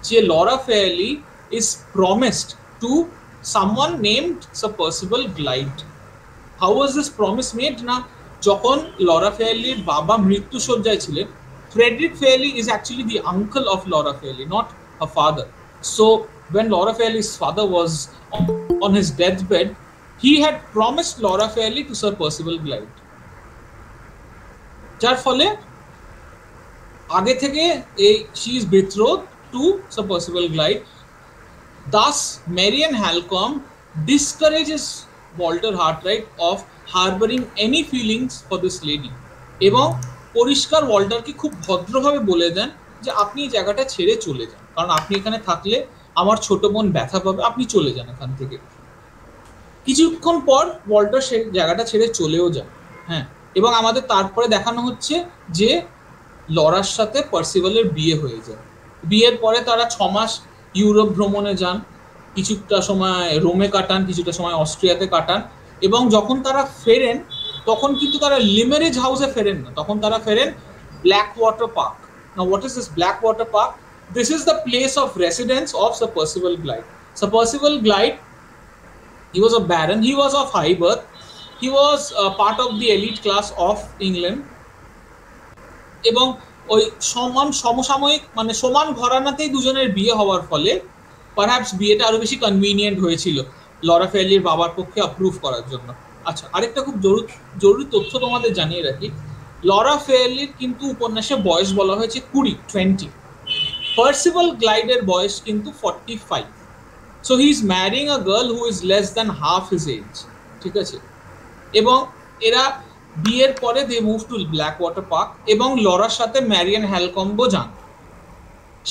যে Laura Fairlie is promised to someone named sir Percival Glyde. How was this promise made? না, যখন লরা ফেয়ারলির বাবা মৃত্যুশয্যায় ছিলেন, Frederick Fairlie is actually the uncle of Laura Fairlie, not her father. So when Laura Fairley's father was on his deathbed, he had promised Laura Fairley to Sir Percival Glyde, যার ফলে আগে থেকে she is betrothed to Sir Percival Glyde. Thus Marianne Halcombe discourages Walter Hartright of harboring any feelings for this lady, এবং পরিষ্কার ওয়াল্টারকে খুব ভদ্রভাবে বলে দেন যে আপনি এই জায়গাটা ছেড়ে চলে যান, কারণ আপনি এখানে থাকলে আমার ছোট বোন ব্যথা পাবে, আপনি চলে যান এখান থেকে। কিছুক্ষণ পর ওয়াল্টার সেই জায়গাটা ছেড়ে চলেও যায়। হ্যাঁ, এবং আমাদের তারপরে দেখানো হচ্ছে যে লরার সাথে পার্সিভালের বিয়ে হয়ে যায়। বিয়ের পরে তারা 6 মাস ইউরোপ ভ্রমণে যান, কিছুটা সময় রোমে কাটান, কিছুটা সময় অস্ট্রিয়াতে কাটান, এবং যখন তারা ফেরেন তখন কিন্তু তারা লিমারেজ হাউসে ফেরেন না, তখন তারা ফেরেন black water park. Now, what is this Blackwater Park? This is the place of residence of Sir Percival Glyde. Sir Percival Glyde, he was a baron, he was of high birth, he was part of the elite class of England, এবং ওই সমসাময়িক মানে সমান ঘরানাতেই দুজনের বিয়ে হওয়ার ফলে perhaps বিয়েটা আরো বেশি কনভিনিয়েন্ট হয়েছিল লরা ফেয়ারলির বাবার পক্ষে অ্যাপ্রুভ করার জন্য। আচ্ছা, আরেকটা খুব জরুরি তথ্য তোমাদের জানিয়ে রাখি, লরা ফেয়ারলির কিন্তু উপন্যাসে বয়স বলা হয়েছে 20। পার্সিভাল গ্লাইডের বয়স কিন্তু 45। So he is marrying a girl who is less than half his age, ঠিক আছে? এবং এরা বিয়ের পরে they move to Blackwater Park, এবং লরার সাথে ম্যারিয়ান হ্যালকম্বো যান।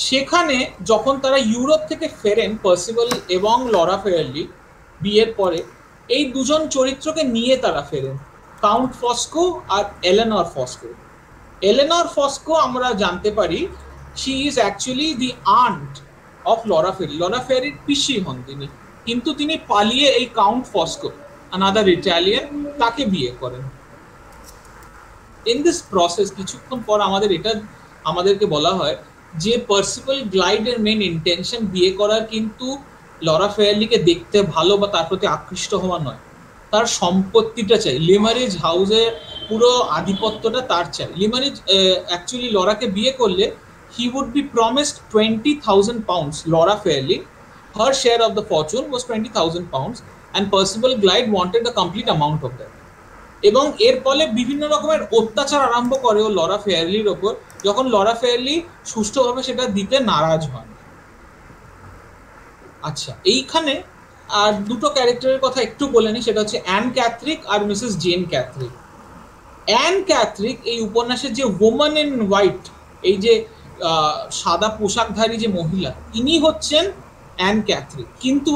সেখানে যখন তারা ইউরোপ থেকে ফেরেন, পার্সিভাল এবং লরা ফেয়ারলি বিয়ের পরে, এই দুজন চরিত্রকে নিয়ে তারা ফেরেন, কাউন্ট ফস্কো আর এলেনর ফস্কো। এলেনর ফস্কো আমরা জানতে পারি she is actually the aunt of Laura Fairlie, Laura ফেয়ারলির পিসি হন তিনি, কিন্তু তিনি পালিয়ে এই কাউন্ট ফস্কো, আনাদার ইটালিয়ান, তাকে বিয়ে করেন। ইন দিস প্রসেস কিছুক্ষণ পর আমাদেরকে বলা হয় যে পার্সিভাল গ্লাইডের মেন ইন্টেনশন বিয়ে করার কিন্তু লরা ফেয়ারলিকে দেখতে ভালো বা তার প্রতি আকৃষ্ট হওয়া নয়, তার সম্পত্তিটা চাই, লিমারেজ হাউসের পুরো আধিপত্যটা তার চাই। লিমারেজ অ্যাকচুয়ালি লরাকে বিয়ে করলে he would be promised 20,000 pounds Laura Fairlie, her share of the fortune was 20,000 pounds and Percival Glyde wanted the complete amount of that. এবং এর ফলে বিভিন্ন রকমের অত্যাচার আরম্ভ করে ও লরা ফেয়ারলির ওপর, যখন লরা ফেয়ারলি সুষ্ঠুভাবে সেটা দিতে নারাজ হন। আচ্ছা, এইখানে আর দুটো ক্যারেক্টারের কথা একটু বলে নিই, সেটা হচ্ছে অ্যান ক্যাথরিক আর Mrs Jane Catherick. Anne Catherick এই উপন্যাসের যে ওম্যান ইন হোয়াইট, এই যে সাদা পোশাকধারী যে মহিলা, ইনি হচ্ছেন অ্যান ক্যাথরিক। কিন্তু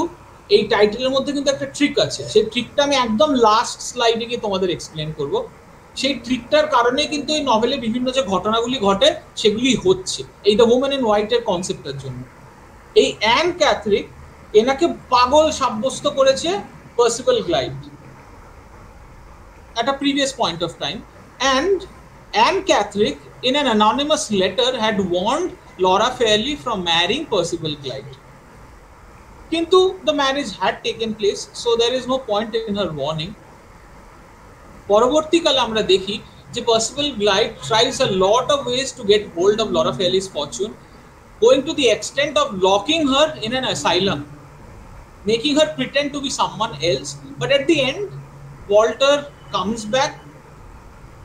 এই টাইটেলের মধ্যে কিন্তু একটা ট্রিক আছে, সেই ট্রিকটা আমি একদম লাস্ট স্লাইডে গিয়ে তোমাদের এক্সপ্লেন করব। সেই ট্রিকটার কারণে কিন্তু এই নভেলে বিভিন্ন যে ঘটনাগুলি ঘটে সেগুলি হচ্ছে এই দ্য ওম্যান ইন হোয়াইটের কনসেপ্টের জন্য। এই অ্যান ক্যাথরিক এনাকে পাগল সাব্যস্ত করেছে Percival glide at a previous point of time, and Anne Catherick in an anonymous letter had warned Laura Fairley from marrying Percival Glyde. Kintu the marriage had taken place, so there is no point in her warning. পরবর্তীকালে আমরা দেখি যে Percival Glyde tries a lot of ways to get hold of Laura Fairley's fortune, going to the extent of locking her in an asylum, making her pretend to be someone else. But at the end, Walter comes back,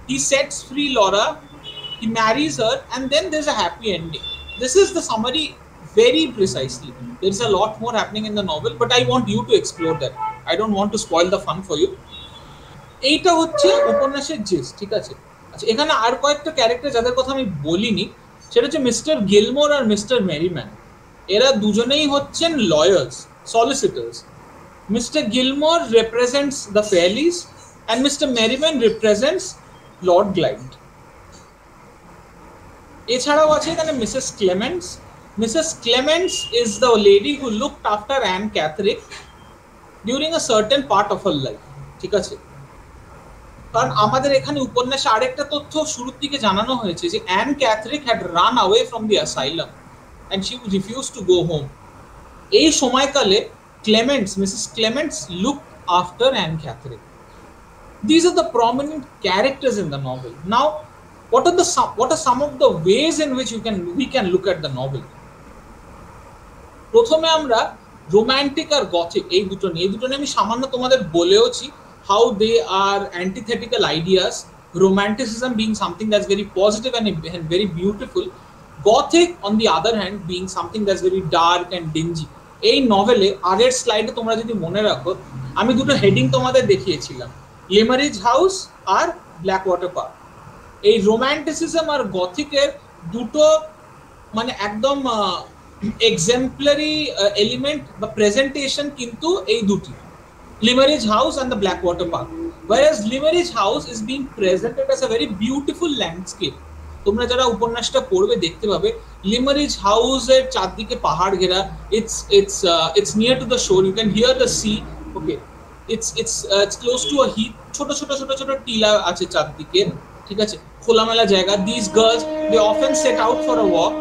he sets free Laura, he marries her, and then there's a happy ending. This is the summary very precisely. There's a lot more happening in the novel, but I want you to explore that. I don't want to spoil the fun for you. এইটা হচ্ছে উপন্যাসের gist, ঠিক আছে? আচ্ছা, এখানে আর কয়েকটা character যাদের কথা আমি বলিনি, সেটা হচ্ছে মিস্টার গিলমোর আর মিস্টার মেরিম্যান। এরা দুজনেই হচ্ছেন lawyers, solicitors. Mr Gilmore represents the Fairlies and Mr. Merriman represents Lord Glyde. এছাড়াও আছে এখানে Mrs Clements. Mrs Clements is the lady who looked after Anne Catherick during a certain part of her life, ঠিক আছে? কারণ আমাদের এখানে উপন্যাসে আরেকটা তথ্য শুরুর দিকে জানানো হয়েছে যে Anne Catherick had run away from the asylum and she refused to go home. এই সময়কালে Mrs. Clements looked after Anne Catherick. These are the prominent characters in the novel. Now, what are some of the ways in which we can look at the novel? প্রথমে আমরা romantic আর Gothic এই দুটো নিয়ে আমি সামান্য তোমাদের বলেওছি how they are antithetical ideas. Romanticism being something that's very positive and very beautiful. Gothic, on the other hand, being something that's very dark and dingy. এই নভেলে আগের স্লাইডে তোমরা যদি মনে রাখো আমি দুটো হেডিং তোমাদের দেখিয়েছিলাম, লিমারিজ হাউস আর ব্ল্যাক ওয়াটার পার্ক। এই রোম্যান্টিসিজম আর গথিকের দুটো মানে একদম এক্সাম্পলারি এলিমেন্ট বা প্রেজেন্টেশন কিন্তু এই দুটি, Limmeridge house and the Blackwater Park. whereas Limmeridge house is being presented as a very beautiful landscape. তোমরা যারা উপন্যাসটা পড়বে দেখতে পাবে লিমারিজ হাউসের চারদিকে পাহাড় ঘেরা, it's near to the shore, you can hear the sea, okay, it's close to a heath, ছোট ছোট ছোট ছোট টিলা আছে চারদিকে, ঠিক আছে, খোলামেলা জায়গা। These girls, they often set out for a walk.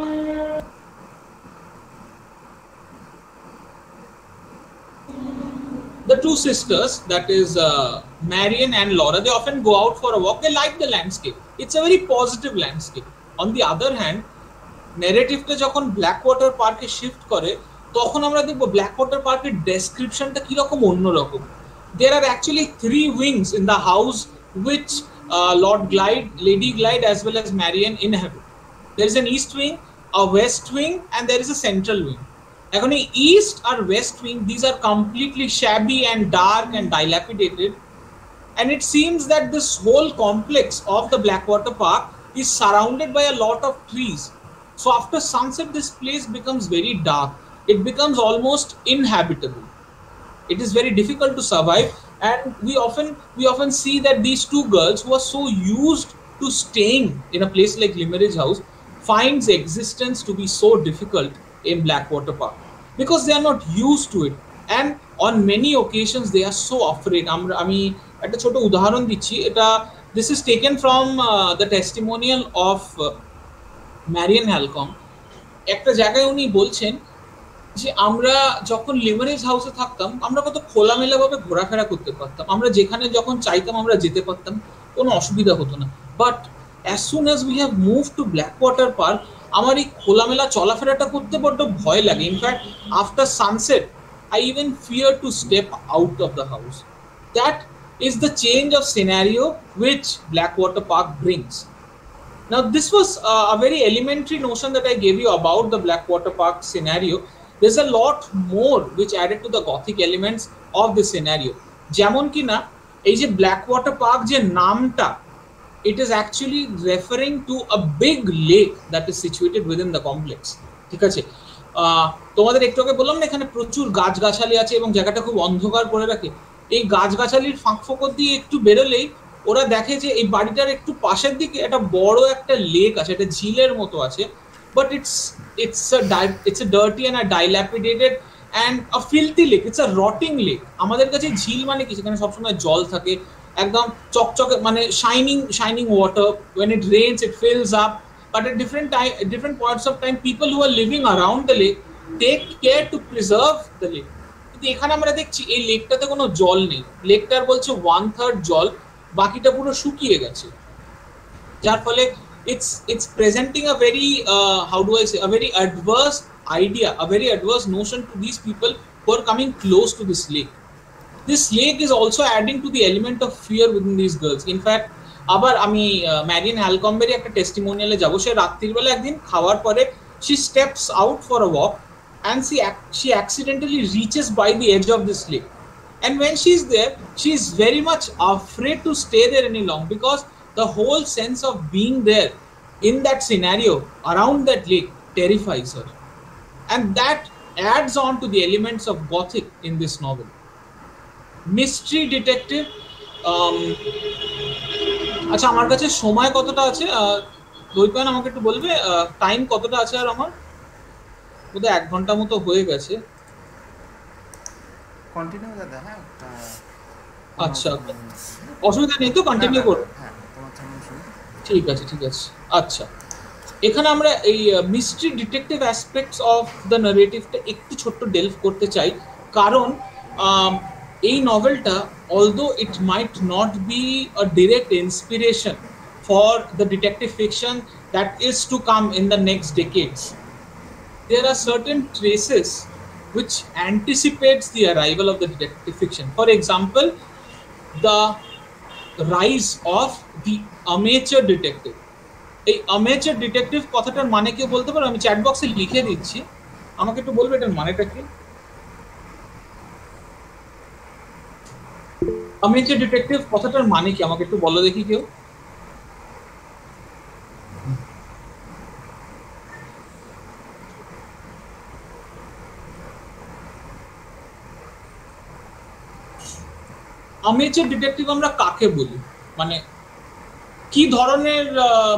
The two sisters, that is Marion and Laura, they often go out for a walk. They like the landscape. It's a very positive landscape. On the other hand, narrative-টা যখন black water পার্কে shift করে তখন আমরা দেখব black water পার্কের ডেসক্রিপশনটা কিরকম অন্যরকম। There are actually 3 wings in the house which Lord Glyde, Lady Glyde as well as Marion inhabit. There is an east wing, a west wing, and there is a central wing. এখন এই east R west wing, these are completely shabby and dark and dilapidated, and it seems that this whole complex of the Blackwater Park is surrounded by a lot of trees. So after sunset this place becomes very dark, it becomes almost inhabitable. It is very difficult to survive, and we often see that these two girls who are so used to staying in a place like Limeridge House finds existence to be so difficult in Blackwater Park because they are not used to it, and on many occasions they are so afraid. আমি একটা ছোট উদাহরণ দিচ্ছি, এটা this is taken from the testimonial of Marion Halcombe. একটা জায়গায় উনি বলছেন যে আমরা যখন লিমারিজ হাউসে থাকতাম আমরা কত খোলামেলা ভাবে ঘোরাফেরা করতে পারতাম, আমরা যেখানে যখন চাইতাম আমরা যেতে পারতাম, কোনো অসুবিধা হতো না। But as soon as we have moved to Blackwater Park, আমার এই খোলামেলা চলাফেরাটা করতে বড্ড ভয় লাগে। In fact after sunset I even fear to step out of the house. That is the change of scenario which Blackwater Park brings. Now this was a very elementary notion that I gave you about the Blackwater Park scenario. There's a lot more which added to the gothic elements of this scenario. যেমন কি না এই যে Blackwater Park যে নামটা, it is actually referring to a big lake that is situated within the complex, ঠিক আছে। তোমাদের একটু আগে বললাম না এখানে প্রচুর গাছগাছালি আছে এবং জায়গাটা খুব অন্ধকার করে রাখে। এই গাছগাছালির ফাঁক ফোকর দিয়ে একটু বেরোলেই ওরা দেখে যে এই বাড়িটার একটু পাশের দিকে একটা বড় একটা লেক আছে, একটা ঝিলের মতো আছে, but it's a dirty and a dilapidated and a filthy lake. It's a rotting lake. আমাদের কাছে ঝিল মানে কি, সেখানে সবসময় জল থাকে, একদম চকচকে মানে shining water. When it rains it fills up, but at different points of time people who are living around the lake take care to preserve the lake. কিন্তু এখানে আমরা দেখছি এই লেকটাতে কোনো জল নেই, লেকটার বলছে 1/3 জল, বাকিটা পুরো শুকিয়ে গেছে, যার ফলে it's presenting a very how do I say, a very adverse idea, a very adverse notion to these people who are coming close to this lake. This lake is also adding to the element of fear within these girls. In fact, আবার আমি ম্যারিয়ান হ্যালকম্বের একটা টেস্টিমোনিয়ালে যাব, সে রাত্রির বেলা একদিন খাওয়ার পরে she steps out for a walk and she accidentally reaches by the edge of this lake, and when she's there she is very much afraid to stay there any long because the whole sense of being there in that scenario around that lake terrifies her, and that adds on to the elements of gothic in this novel. Mystery detective. আচ্ছা আমার কাছে সময় কতটা আছে দৈপায়ন আমাকে একটু বলবে time কতটা আছে আর আমার বোধহয় 1 ঘন্টা মতো হয়ে গেছে কন্টিনিউ দাদা হ্যাঁ আচ্ছা অসুবিধা নেই তো কন্টিনিউ করব হ্যাঁ তোমার চ্যানেল শুরু ঠিক আছে আচ্ছা এখানে আমরা এই mystery detective aspects of the নারেটিভটা একটু ছোট্ট ডেলভ করতে চাই কারণ এই নভেলটা although it might not be a direct inspiration for the detective fiction that is to come in the next decades, there are certain traces which anticipates the arrival of the detective fiction. For example, the rise of the amateur detective. এই amateur detective কথাটার মানে কি বলতে পারো আমি chat বক্সে লিখে দিচ্ছি আমাকে একটু বলবে এটার মানেটা কি amateur detective কথাটার মানে কি আমাকে একটু বলো দেখি কেউ amateur detective আমরা কাকে বলি মানে কি ধরনের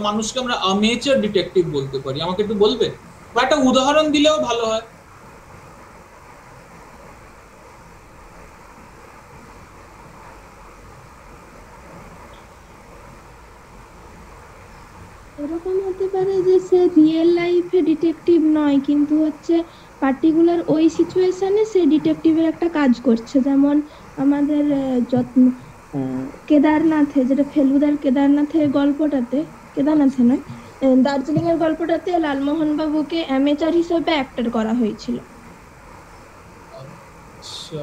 মানুষকে আমরা amateur detective বলতে পারি আমাকে একটু বলবে বা একটা উদাহরণ দিলেও ভালো হয় এরকম হতে পারে যে সে রিয়েল লাইফে ডিটেকটিভ নয় কিন্তু হচ্ছে পার্টিকুলার ওই সিচুয়েশনে সে ডিটেকটিভের একটা কাজ করছে যেমন আমাদের কেদারনাথে যেটা ফেলুদার কেদারনাথের গল্পটাতে কেদারনাথে নয় দার্জিলিং এর গল্পটাতে লালমোহন বাবুকে অ্যামেচার হিসেবে অ্যাক্টর করা হয়েছিল আচ্ছা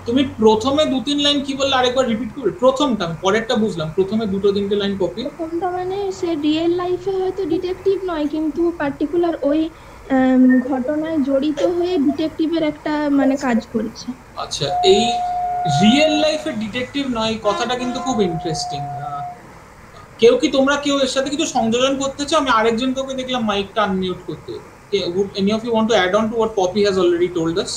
তুমি প্রথমে 2-3 লাইন কি বললে আরেকবার রিপিট করবে প্রথমটা পরেরটা বুঝলাম প্রথমে 2-3 লাইন কপি প্রথমটা মানে সে রিয়েল লাইফে হয়তো ডিটেকটিভ নয় কিন্তু পার্টিকুলার ওই ঘটনায় জড়িত হয়ে ডিটেকটিভের একটা মানে কাজ করছে আচ্ছা এই রিয়েল লাইফে ডিটেকটিভ নয় কথাটা কিন্তু খুব ইন্টারেস্টিং কেউ কি তোমরা কেউ এর সাথে কিছু সংযোজন করতে চাও আমি আরেকজন কাউকে দেখলাম মাইকটা আনমিউট করতে would any of you want to add on to what Poppy has already told us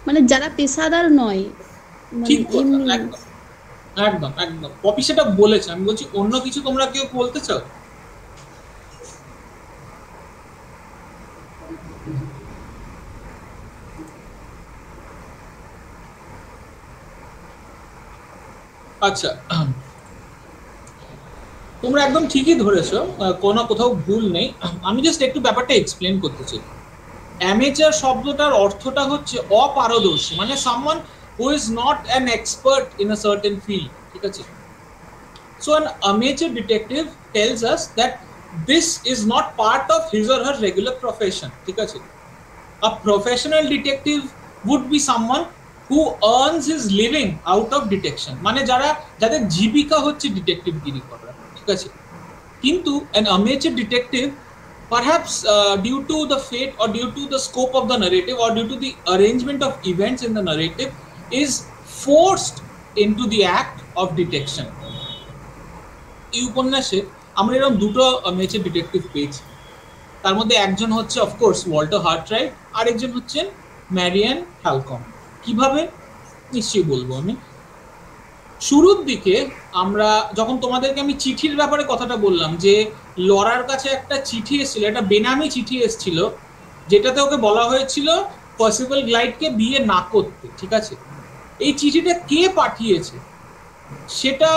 মানে যারা পেশাদার নয় ঠিক একদম পপি সেটা বলেছে আমি বলছি অন্য কিছু তোমরা কেউ বলতে চাও আচ্ছা তোমরা একদম ঠিকই ধরেছো কোনো কোথাও ভুল নেই আমি জাস্ট একটু ব্যাপারটা এক্সপ্লেন করতে চাই amateur শব্দটার অর্থটা হচ্ছে অপারদর্শী মানে someone who is not an expert in a certain field ঠিক আছে so an amateur detective tells us that this is not part of his or her regular profession ঠিক আছে a professional detective would be someone who earns his living out of detection মানে যাদের জীবিকা হচ্ছে detective গিরি করা ঠিক আছে কিন্তু an amateur detective perhaps due to the fate or due to the scope of the narrative or due to the arrangement of events in the narrative is forced into the act of detection এই উপন্যাসে আমরা এরকম দুটো amateur detective পেয়েছি তার মধ্যে একজন হচ্ছে of course ওয়াল্টার হার্টরাইট আর একজন হচ্ছেন ম্যারিয়ান হ্যালকম কিভাবে নিশ্চয়ই বলবো আমি শুরুর দিকে আমরা যখন তোমাদেরকে আমি চিঠির ব্যাপারে কথাটা বললাম যে লরার কাছে একটা চিঠি এসেছিল একটা বেনামি চিঠি এসেছিল যেটাতে ওকে বলা হয়েছিল পসিবল গ্লাইডকে বিয়ে না করতে ঠিক আছে এই চিঠিটা কে পাঠিয়েছে সেটা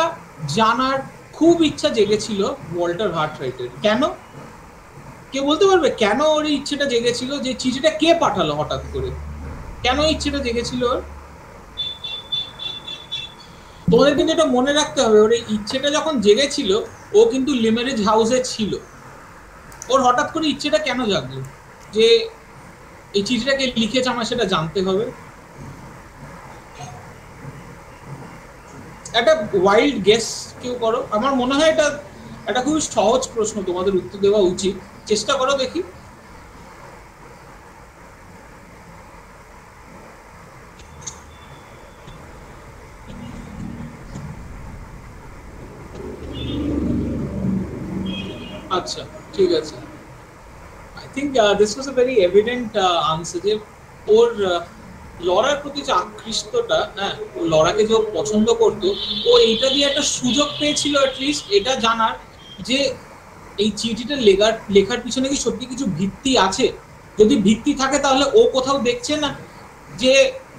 জানার খুব ইচ্ছা জেগেছিল ওয়াল্টার হার্টরাইটের কেন কে বলতে পারবে কেন ওর ইচ্ছেটা জেগেছিল যে চিঠিটা কে পাঠালো হঠাৎ করে কেন ইচ্ছেটা জেগেছিল ওর তোমাদের কিন্তু এটা মনে রাখতে হবে ওর এই ইচ্ছেটা যখন জেগেছিল ও কিন্তু লিমারেজ হাউসে ছিল ওর হঠাৎ করে ইচ্ছেটা কেন জাগলো যে এই চিঠিটাকে লিখেছে আমার সেটা জানতে হবে একটা ওয়াইল্ড গেস কেউ করো আমার মনে হয় এটা খুবই সহজ প্রশ্ন তোমাদের উত্তর দেওয়া উচিত চেষ্টা করো দেখি আচ্ছা ঠিক আছে। I think this was a very evident answer যে ওর লরার প্রতি যে আকৃষ্টটা, হ্যাঁ লরাকে যে পছন্দ করতো, ও এইটা দিয়ে একটা সুযোগ পেয়েছিল অ্যাটলিস্ট এটা জানার যে এই চিঠিটা লেখার পিছনে কি সত্যি কিছু ভিত্তি আছে। যদি ভিত্তি থাকে তাহলে ও কোথাও দেখছে না যে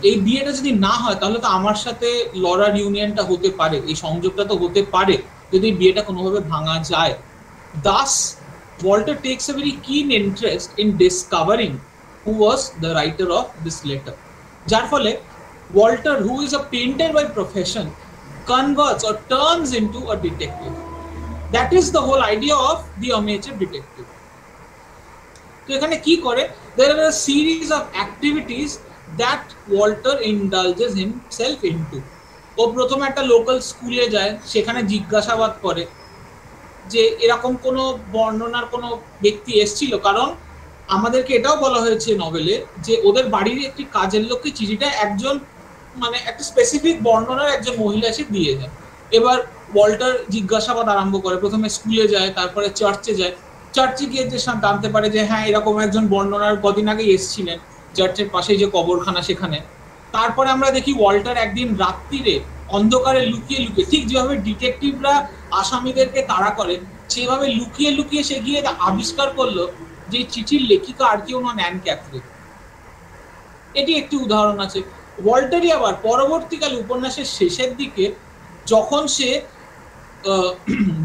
এই বিয়েটা যদি না হয় তাহলে তো আমার সাথে লরার ইউনিয়নটা হতে পারে, এই সংযোগটা তো হতে পারে যদি বিয়েটা কোনোভাবে ভাঙা যায়। Thus, Walter takes a very keen interest in discovering who was the writer of this letter. যার ফলে Walter, who is a painter by profession, converts or turns into a detective. That is the whole idea of the amateur detective. তো এখানে কি করে, there are a series of activities that Walter indulges himself into. ও প্রথমে একটা local স্কুলে যায়, সেখানে জিজ্ঞাসাবাদ করে যে এরকম কোনো বর্ণনার কোনো ব্যক্তি এসেছিল, কারণ আমাদেরকে এটাও বলা হয়েছে নভেলে যে ওদের বাড়ির একটি কাজের লোককে চিঠিটা একজন মানে একটা স্পেসিফিক বর্ণনার একজন মহিলা এসে দিয়ে যায়। এবার ওয়াল্টার জিজ্ঞাসাবাদ আরম্ভ করে, প্রথমে স্কুলে যায়, তারপরে চার্চে যায়, চার্চে গিয়ে যে জানতে পারে যে হ্যাঁ এরকম একজন বর্ণনার কদিন আগেই এসেছিলেন চার্চের পাশে যে কবরখানা সেখানে। তারপরে আমরা দেখি ওয়াল্টার একদিন রাত্রিরে অন্ধকারে লুকিয়ে লুকিয়ে, ঠিক যেভাবে ডিটেকটিভরা আসামিদেরকে তাড়া করে সেভাবে লুকিয়ে লুকিয়ে সে গিয়ে আবিষ্কার করলো যে চিঠির লেখিকা আর কেউ নন, অ্যান ক্যাথরিন। এটি একটি উদাহরণ আছে। ওয়াল্টারই আবার পরবর্তীকালে উপন্যাসের শেষের দিকে যখন সে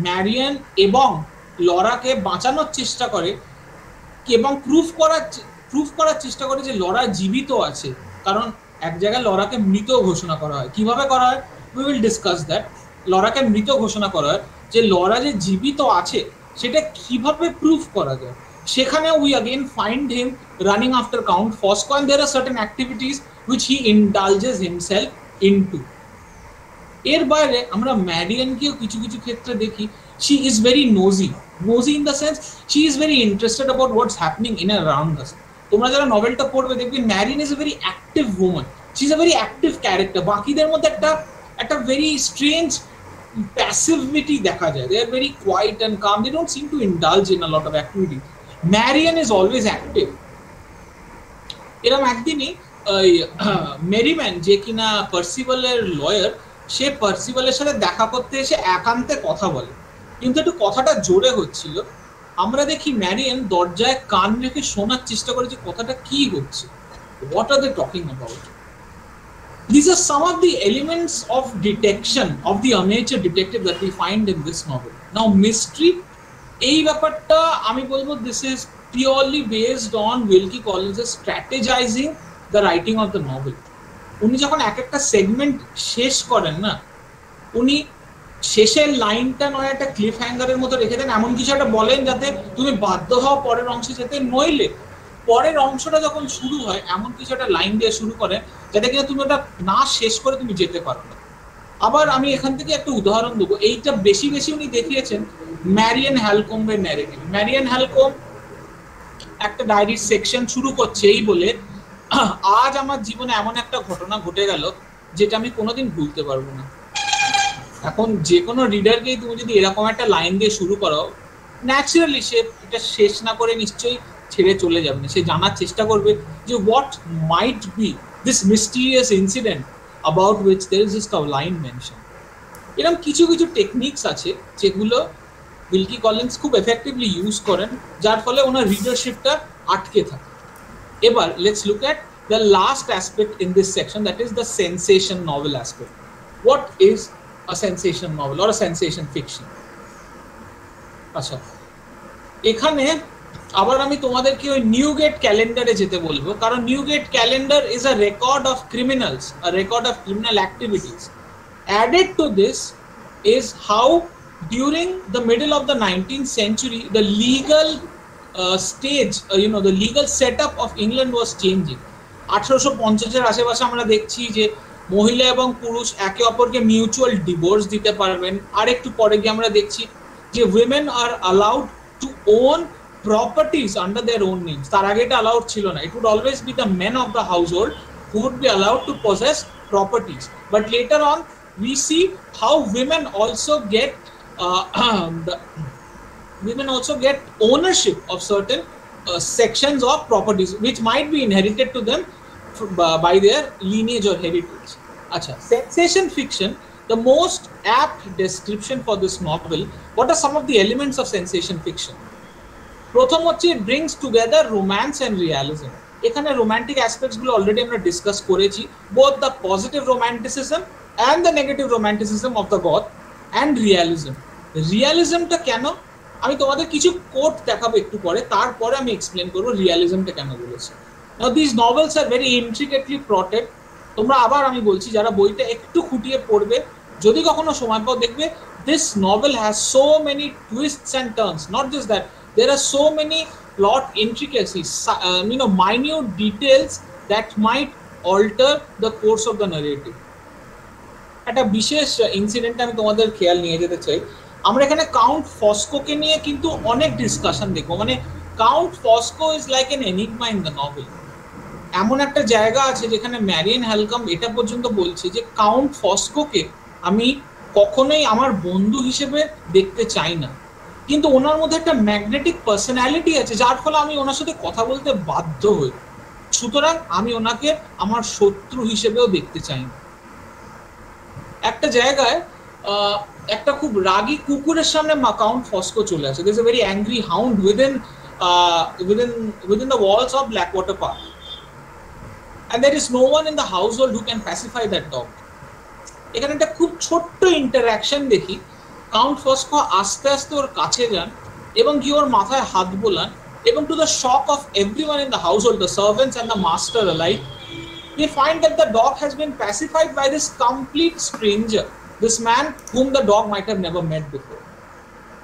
ম্যারিয়ান এবং লরাকে বাঁচানোর চেষ্টা করে এবং প্রুফ করার চেষ্টা করে যে লরা জীবিত আছে, কারণ এক জায়গায় লরাকে মৃত ঘোষণা করা হয়। কিভাবে করা হয়, উই উইল ডিসকাস দ্যাট। লরাকে মৃত ঘোষণা করা হয়, যে লরা যে জীবিত আছে সেটা কিভাবে প্রুফ করা যায়। সেখানে we again find him running after Count Fosco, and there are certain activities which he indulges himself into. এর বাইরে আমরা ম্যারিয়ানকেও কিছু কিছু ক্ষেত্রে দেখি, she is very nosy in the sense she is very interested about what's happening in and around us. তোমরা যারা নভেলটা পড়বে দেখবে Marian is a very active woman, she is a very active character. বাকিদের মধ্যে একটা ভেরি স্ট্রেঞ্জ প্যাসিভিটি দেখা যায়, they are very quiet and calm, they don't seem to indulge in a lot of activity. Marian is always active. এরকম একদিনই Merriman যে কিনা পার্সিভালের lawyer, সে পার্সিভালের সাথে দেখা করতে এসে একান্তে কথা বলে, কিন্তু একটু কথাটা জোরে হচ্ছিল। আমরা দেখি ম্যারিয়ান দরজায় কান রেখে শোনার চেষ্টা করে যে কথাটা কি হচ্ছে, what are they talking about. These are some of the elements of detection of the amateur detective that we find in this novel. Now mystery, এই ব্যাপারটা আমি বলবো this is purely based on Wilkie Collins' strategizing the writing of the novel. উনি যখন এক একটা segment শেষ করেন না, উনি শেষের লাইনটা নয় একটা ক্লিফ হ্যাঙ্গারের মতো রেখে দেন, এমন কিছু একটা বলেন যাতে তুমি বাধ্য হও পরের অংশে যেতে, নইলে পরের অংশটা যখন শুরু হয় এমন কিছু একটা লাইন দিয়ে শুরু করে যাতে কিনা তুমি ওটা না শেষ করে তুমি যেতে পারো না। আবার আমি এখান থেকে একটা উদাহরণ দেবো, এইটা বেশি উনি দেখিয়েছেন ম্যারিয়ান হ্যালকম্বের ন্যারেটিভ। ম্যারিয়ান হ্যালকম একটা ডায়েরির সেকশন শুরু করছে এই বলে, আজ আমার জীবনে এমন একটা ঘটনা ঘটে গেল যেটা আমি কোনোদিন ভুলতে পারবো না। এখন যে কোনো রিডারকেই তুমি যদি এরকম একটা লাইন দিয়ে শুরু করো, ন্যাচারালি সে এটা শেষ না করে নিশ্চয়ই ছেড়ে চলে যাবে না, সে জানার চেষ্টা করবে যে what might be this mysterious incident about which there is just a line mention. এরকম কিছু টেকনিক্স আছে যেগুলো উইলকি কলিন্স খুব এফেক্টিভলি ইউজ করেন, যার ফলে ওনার রিডারশিপটা আটকে থাকে। এবার let's look at the last aspect in this section, that is the sensation novel aspect. What is a sensation novel or a sensation fiction? আচ্ছা, এখানে আবার আমি তোমাদেরকে ওই নিউগেট ক্যালেন্ডারে যেতে বলবো, কারণ নিউগেট calendar is a record of criminals, a record of criminal activities. Added to this is how during the middle of the 19th century the legal stage, the legal setup of England was changing. 1850 এর আশেপাশে আমরা দেখছি যে মহিলা এবং পুরুষ একে অপরকে মিউচুয়াল ডিভোর্স দিতে পারবেন। আর একটু পরে গিয়ে আমরা দেখছি যে women are allowed to own properties under their own names. তার আগে এটা অ্যালাউড ছিল না, it would always be the men of the household who would be allowed to possess properties. But later on we see how women also get women also get ownership of certain sections of properties which might be inherited to them by their lineage or heritage. Acha, sensation fiction, the most apt description for this novel. What are some of the elements of sensation fiction? প্রথম হচ্ছে it brings together romance and realism. এখানে romantic aspects গুলো already আমরা discuss করেছি, both the positive romanticism and the negative romanticism of the Goth, and realism. রিয়ালিজমটা কেন, আমি তোমাদের কিছু কোট দেখাবো একটু পরে, তারপরে আমি এক্সপ্লেন করবো রিয়ালিজমটা কেন বলেছি। Now these novels are very intricately plotted. তোমরা আবার আমি বলছি যারা বইটা একটু খুঁটিয়ে পড়বে, যদি কখনো সময় পাও দেখবে, this novel has so many twists and turns. Not just that, there are so many plot intricacies, minute details that might alter the course of the narrative. একটা বিশেষ ইনসিডেন্ট আমি তোমাদের খেয়াল নিয়ে যেতে চাই। আমরা এখানে কাউন্ট ফস্কোকে নিয়ে কিন্তু অনেক ডিসকাশন দেখবো, মানে Count Fosco is like an enigma in the novel. এমন একটা জায়গা আছে যেখানে ম্যারিয়ান হ্যালকাম এটা পর্যন্ত বলছে যে কাউন্ট ফস্কোকে আমি কখনোই আমার বন্ধু হিসেবে দেখতে চাই না, কিন্তু ওনার মধ্যে একটা ম্যাগনেটিক পার্সোনালিটি আছে যার ফলে আমি ওনার সাথে কথা বলতে বাধ্য হই, সুতরাং আমি ওনাকে আমার শত্রু হিসেবেও দেখতে চাই না। একটা জায়গায় একটা খুব রাগী কুকুরের সামনে কাউন্ট ফস্কো চলে আসে। There's a very angry hound within the walls of Blackwater Park, and there is no one in the household who can pacify that dog. এখানে একটা খুব ছোট্ট ইন্টারাকশন দেখি, কাউন্ট ফস্কো আস্তে আস্তে ওর কাছে যান এবং কি ওর মাথায় হাত বোলান, এবং to the shock of everyone in the household, the servants and the master alike, they find that the dog has been pacified by this complete stranger, this man whom the dog might have never met before.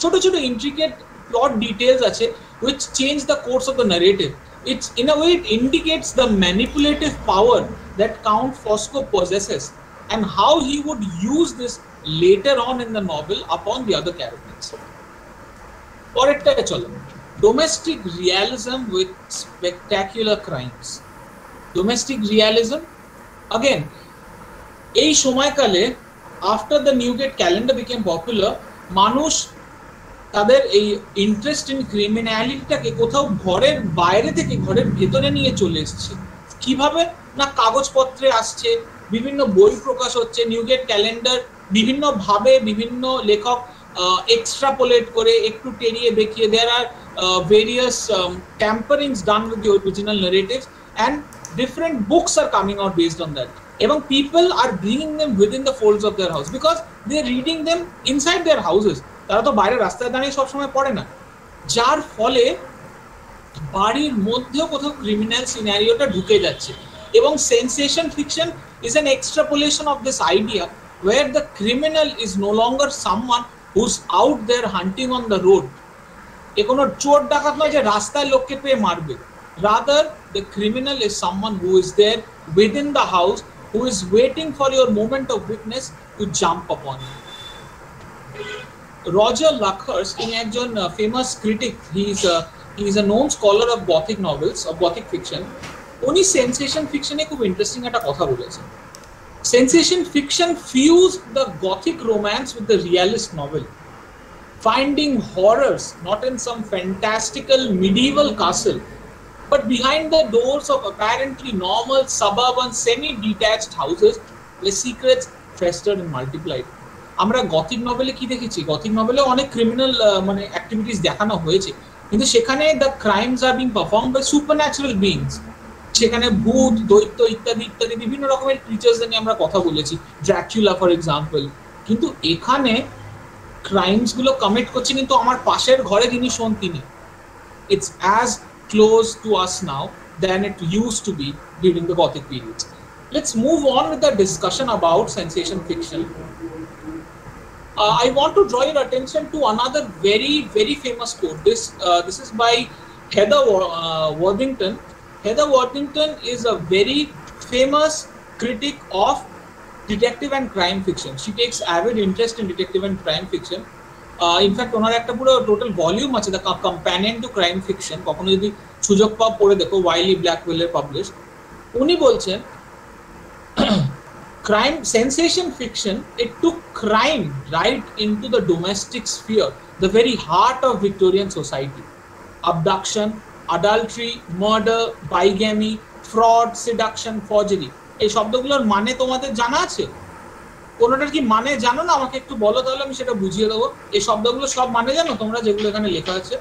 Choto choto intricate plot details ache which change the course of the narrative. It's in a way it indicates the manipulative power that Count Fosco possesses and how he would use this later on in the novel upon the other characters. Poretta cholo, domestic realism with spectacular crimes. Domestic realism, again, এই সময়কালে after the Newgate calendar became popular, মানুষ তাদের এই interest in ক্রিমিনালিটিটাকে কোথাও ঘরের বাইরে থেকে ঘরের ভেতরে নিয়ে চলে এসেছে। কিভাবে না, কাগজপত্রে আসছে, বিভিন্ন বই প্রকাশ হচ্ছে, নিউগেট ক্যালেন্ডার বিভিন্ন ভাবে বিভিন্ন লেখক এক্সট্রাপোলেট করে একটু টেরিয়ে দেখিয়ে, there are various tamperings done with the original narratives and different books are coming out based on that, এবং people are bringing them within the folds of their house because they are reading them inside their houses. তারা তো বাইরে রাস্তায় দাঁড়িয়ে সবসময় পড়ে না, যার ফলে বাড়ির মধ্যেও কোথাও ক্রিমিনাল সিনারিওটা ঢুকে যাচ্ছে। এবং sensation fiction is an extrapolation of this idea where the criminal is no longer someone who's out there hunting on the road. এ কোনো চোর ডাকাত নয় যে রাস্তায় লোককে পেয়ে মারবে, rather the criminal is someone who is there within the house, who is waiting for your moment of weakness to jump upon you. Roger Luckhurst, in একজন famous critic, he is a known scholar of Gothic novels, of Gothic fiction. উনি sensation ফিকশনে খুব interesting একটা কথা বলেছেন। Sensation fiction fused the Gothic romance with the realist novel, finding horrors not in some fantastical medieval castle, but behind the doors of apparently normal suburban semi-detached houses where secrets festered and multiplied. আমরা Gothic নভেলে কি দেখেছি, Gothic নভেলে অনেক criminal মানে activities দেখানো হয়েছে, কিন্তু সেখানে the crimes are being performed by supernatural beings. সেখানে ভূত, দৈত্য ইত্যাদি ইত্যাদি বিভিন্ন রকমের ক্রিচার্স নিয়ে আমরা কথা বলেছি, ড্রাকুলা ফর এক্সাম্পল। কিন্তু এখানে ক্রাইমস গুলো কমিট করছে কিন্তু আমার পাশের ঘরে যিনি শোন তিনি। It's as close to us now than it used to be during the Gothic periods. Let's move on with the discussion about sensation fiction. I want to draw your attention to another very, very famous quote. This is by Heather Worthington. Heather Worthington is a very famous critic of detective and crime fiction. She takes avid interest in detective and crime fiction. In fact ওনার একটা পুরো total volume আছে, the companion to crime fiction, কখনো যদি সুযোগ পাও পড়ে দেখো, ওয়াইলি ব্ল্যাকওয়েলের পাবলিশ। উনি বলছেন crime sensation fiction, it took crime right into the domestic sphere the very heart of Victorian society. Abduction, adultery, murder, bigamy, fraud, seduction, forgery. এই শব্দগুলোর মানে তোমাদের জানা আছে? কোনোটার কি মানে জানো না? আমাকে একটু বলো, তাহলে আমি সেটা বুঝিয়ে দেবো। এই শব্দগুলো সব মানে জানো তোমরা, যেগুলো এখানে লেখা আছে?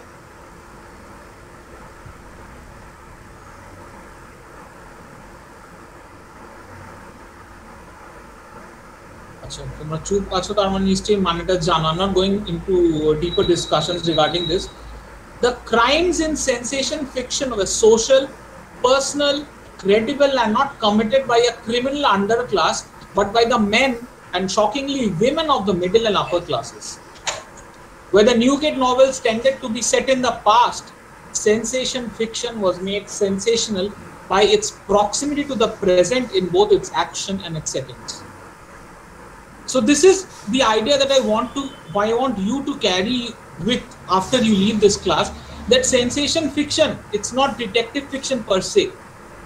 আচ্ছা, তোমরা চুপ আছো, তার মানে নিশ্চয়ই মানেটা জানো। I'm not going into deeper discussions regarding this. The crimes in sensation fiction were social, personal, credible, and not committed by a criminal underclass, but by the men and shockingly women of the middle and upper classes. Where the Newgate novels tended to be set in the past, sensation fiction was made sensational by its proximity to the present in both its action and its settings. So this is the idea that I want you to carry with after you leave this class, that sensation fiction, it's not detective fiction per se,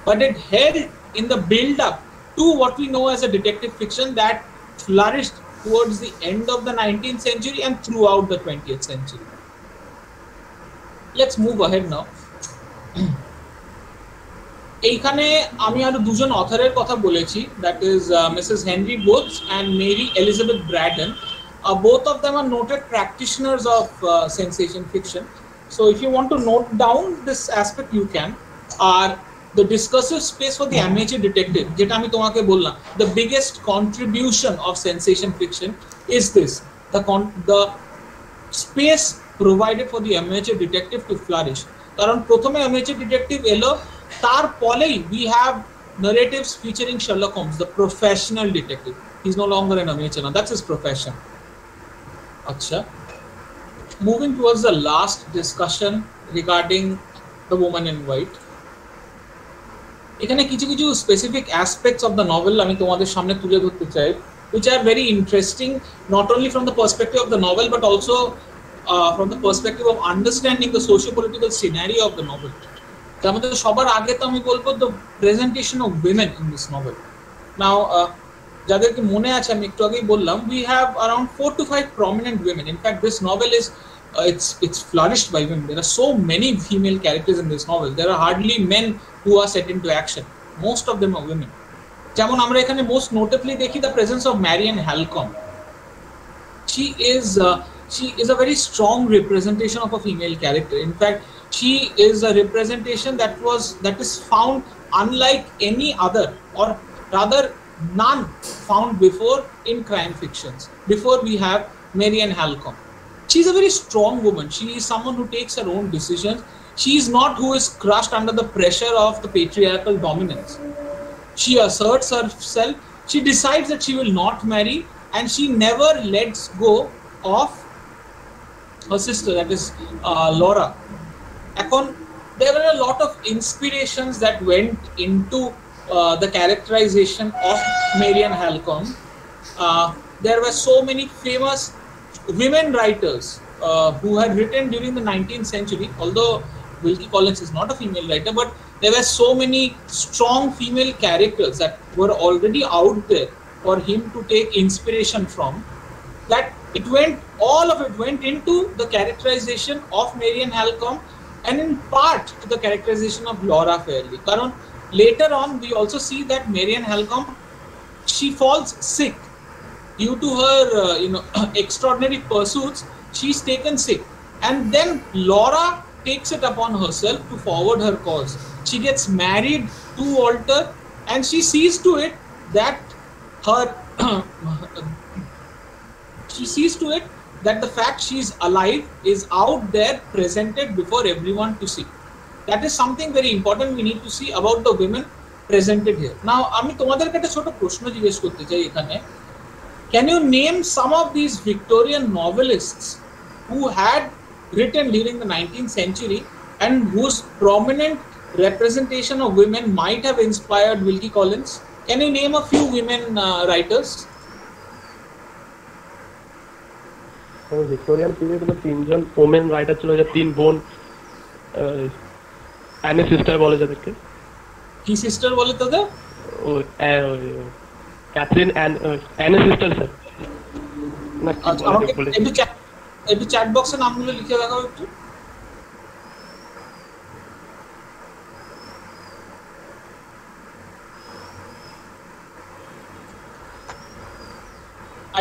but it held in the build up to what we know as a detective fiction that flourished towards the end of the 19th century and throughout the 20th century. Let's move ahead now. এইখানে আমি আরো দুজন অথরের কথা বলেছি, that is Mrs. Henry Booth and Mary Elizabeth Braddon. Both of them are noted practitioners of sensation fiction. So if you want to note down this aspect, you can. The discursive space for the amateur detective, যেটা আমি তোমাকে বললাম, the biggest contribution of sensation fiction is this, the space provided for the amateur detective to flourish. কারণ প্রথমে amateur detective এলো, তারপরেই we have narratives featuring Sherlock Holmes, the professional detective. He's no longer an amateur now, that's his profession. Acha, moving towards the last discussion regarding the woman in white. এখানে কিছু কিছু specific aspects of the novel আমি তোমাদের সামনে তুলে ধরতে চাই, which are very interesting, not only from the perspective of the novel but also from the perspective of understanding the socio-political scenario of the novel. তার মধ্যে সবার আগে তো আমি বলবো the presentation of women in this novel. Now যাদেরকে মনে আছে আমি একটু আগেই বললাম, we have around 4 to 5 prominent women. In fact, this novel is it's flourished by women. There are so many female characters in this novel. There are hardly men who are set into action. Most of them are women. যেমন আমরা এখানে most notably দেখি the presence of Marian Halcombe. She is a very strong representation of a female character. In fact, she is a representation that is found unlike any other, or rather none found before in crime fictions. Before we have Marian Halcombe. She is a very strong woman. She is someone who takes her own decisions. She is not who is crushed under the pressure of the patriarchal dominance. She asserts herself. She decides that she will not marry, and she never lets go of her sister, that is Laura. There were a lot of inspirations that went into the characterization of Marian Halcombe. There were so many famous women writers who had written during the 19th century, although Wilkie Collins is not a female writer, but there were so many strong female characters that were already out there for him to take inspiration from, that all of it went into the characterization of Marian Halcombe, and in part to the characterization of Laura Fairley. Karan, later on we also see that Marian Halcombe, she falls sick due to her extraordinary pursuits. She's taken sick, and then Laura takes it upon herself to forward her cause. She gets married to Walter, and she sees to it that the fact she's alive is out there presented before everyone to see. That is something very important we need to see about the women presented here. Now, আমি তোমাদেরকে একটা ছোট প্রশ্ন জিজ্ঞেস করতে চাই এখানে. Can you name some of these Victorian novelists who had written during the 19th century and whose prominent representation of women might have inspired Wilkie Collins? Can you name a few women writers? Victorian পিরিয়ডে তিনজন women writer ছিল, যে তিন বোন, Annie sister বলে যাদেরকে। কি sister বলে তাদের? Catherine Annie sister sir. একটু চ্যাট বক্সে নামগুলো লিখে দেখাও একটু।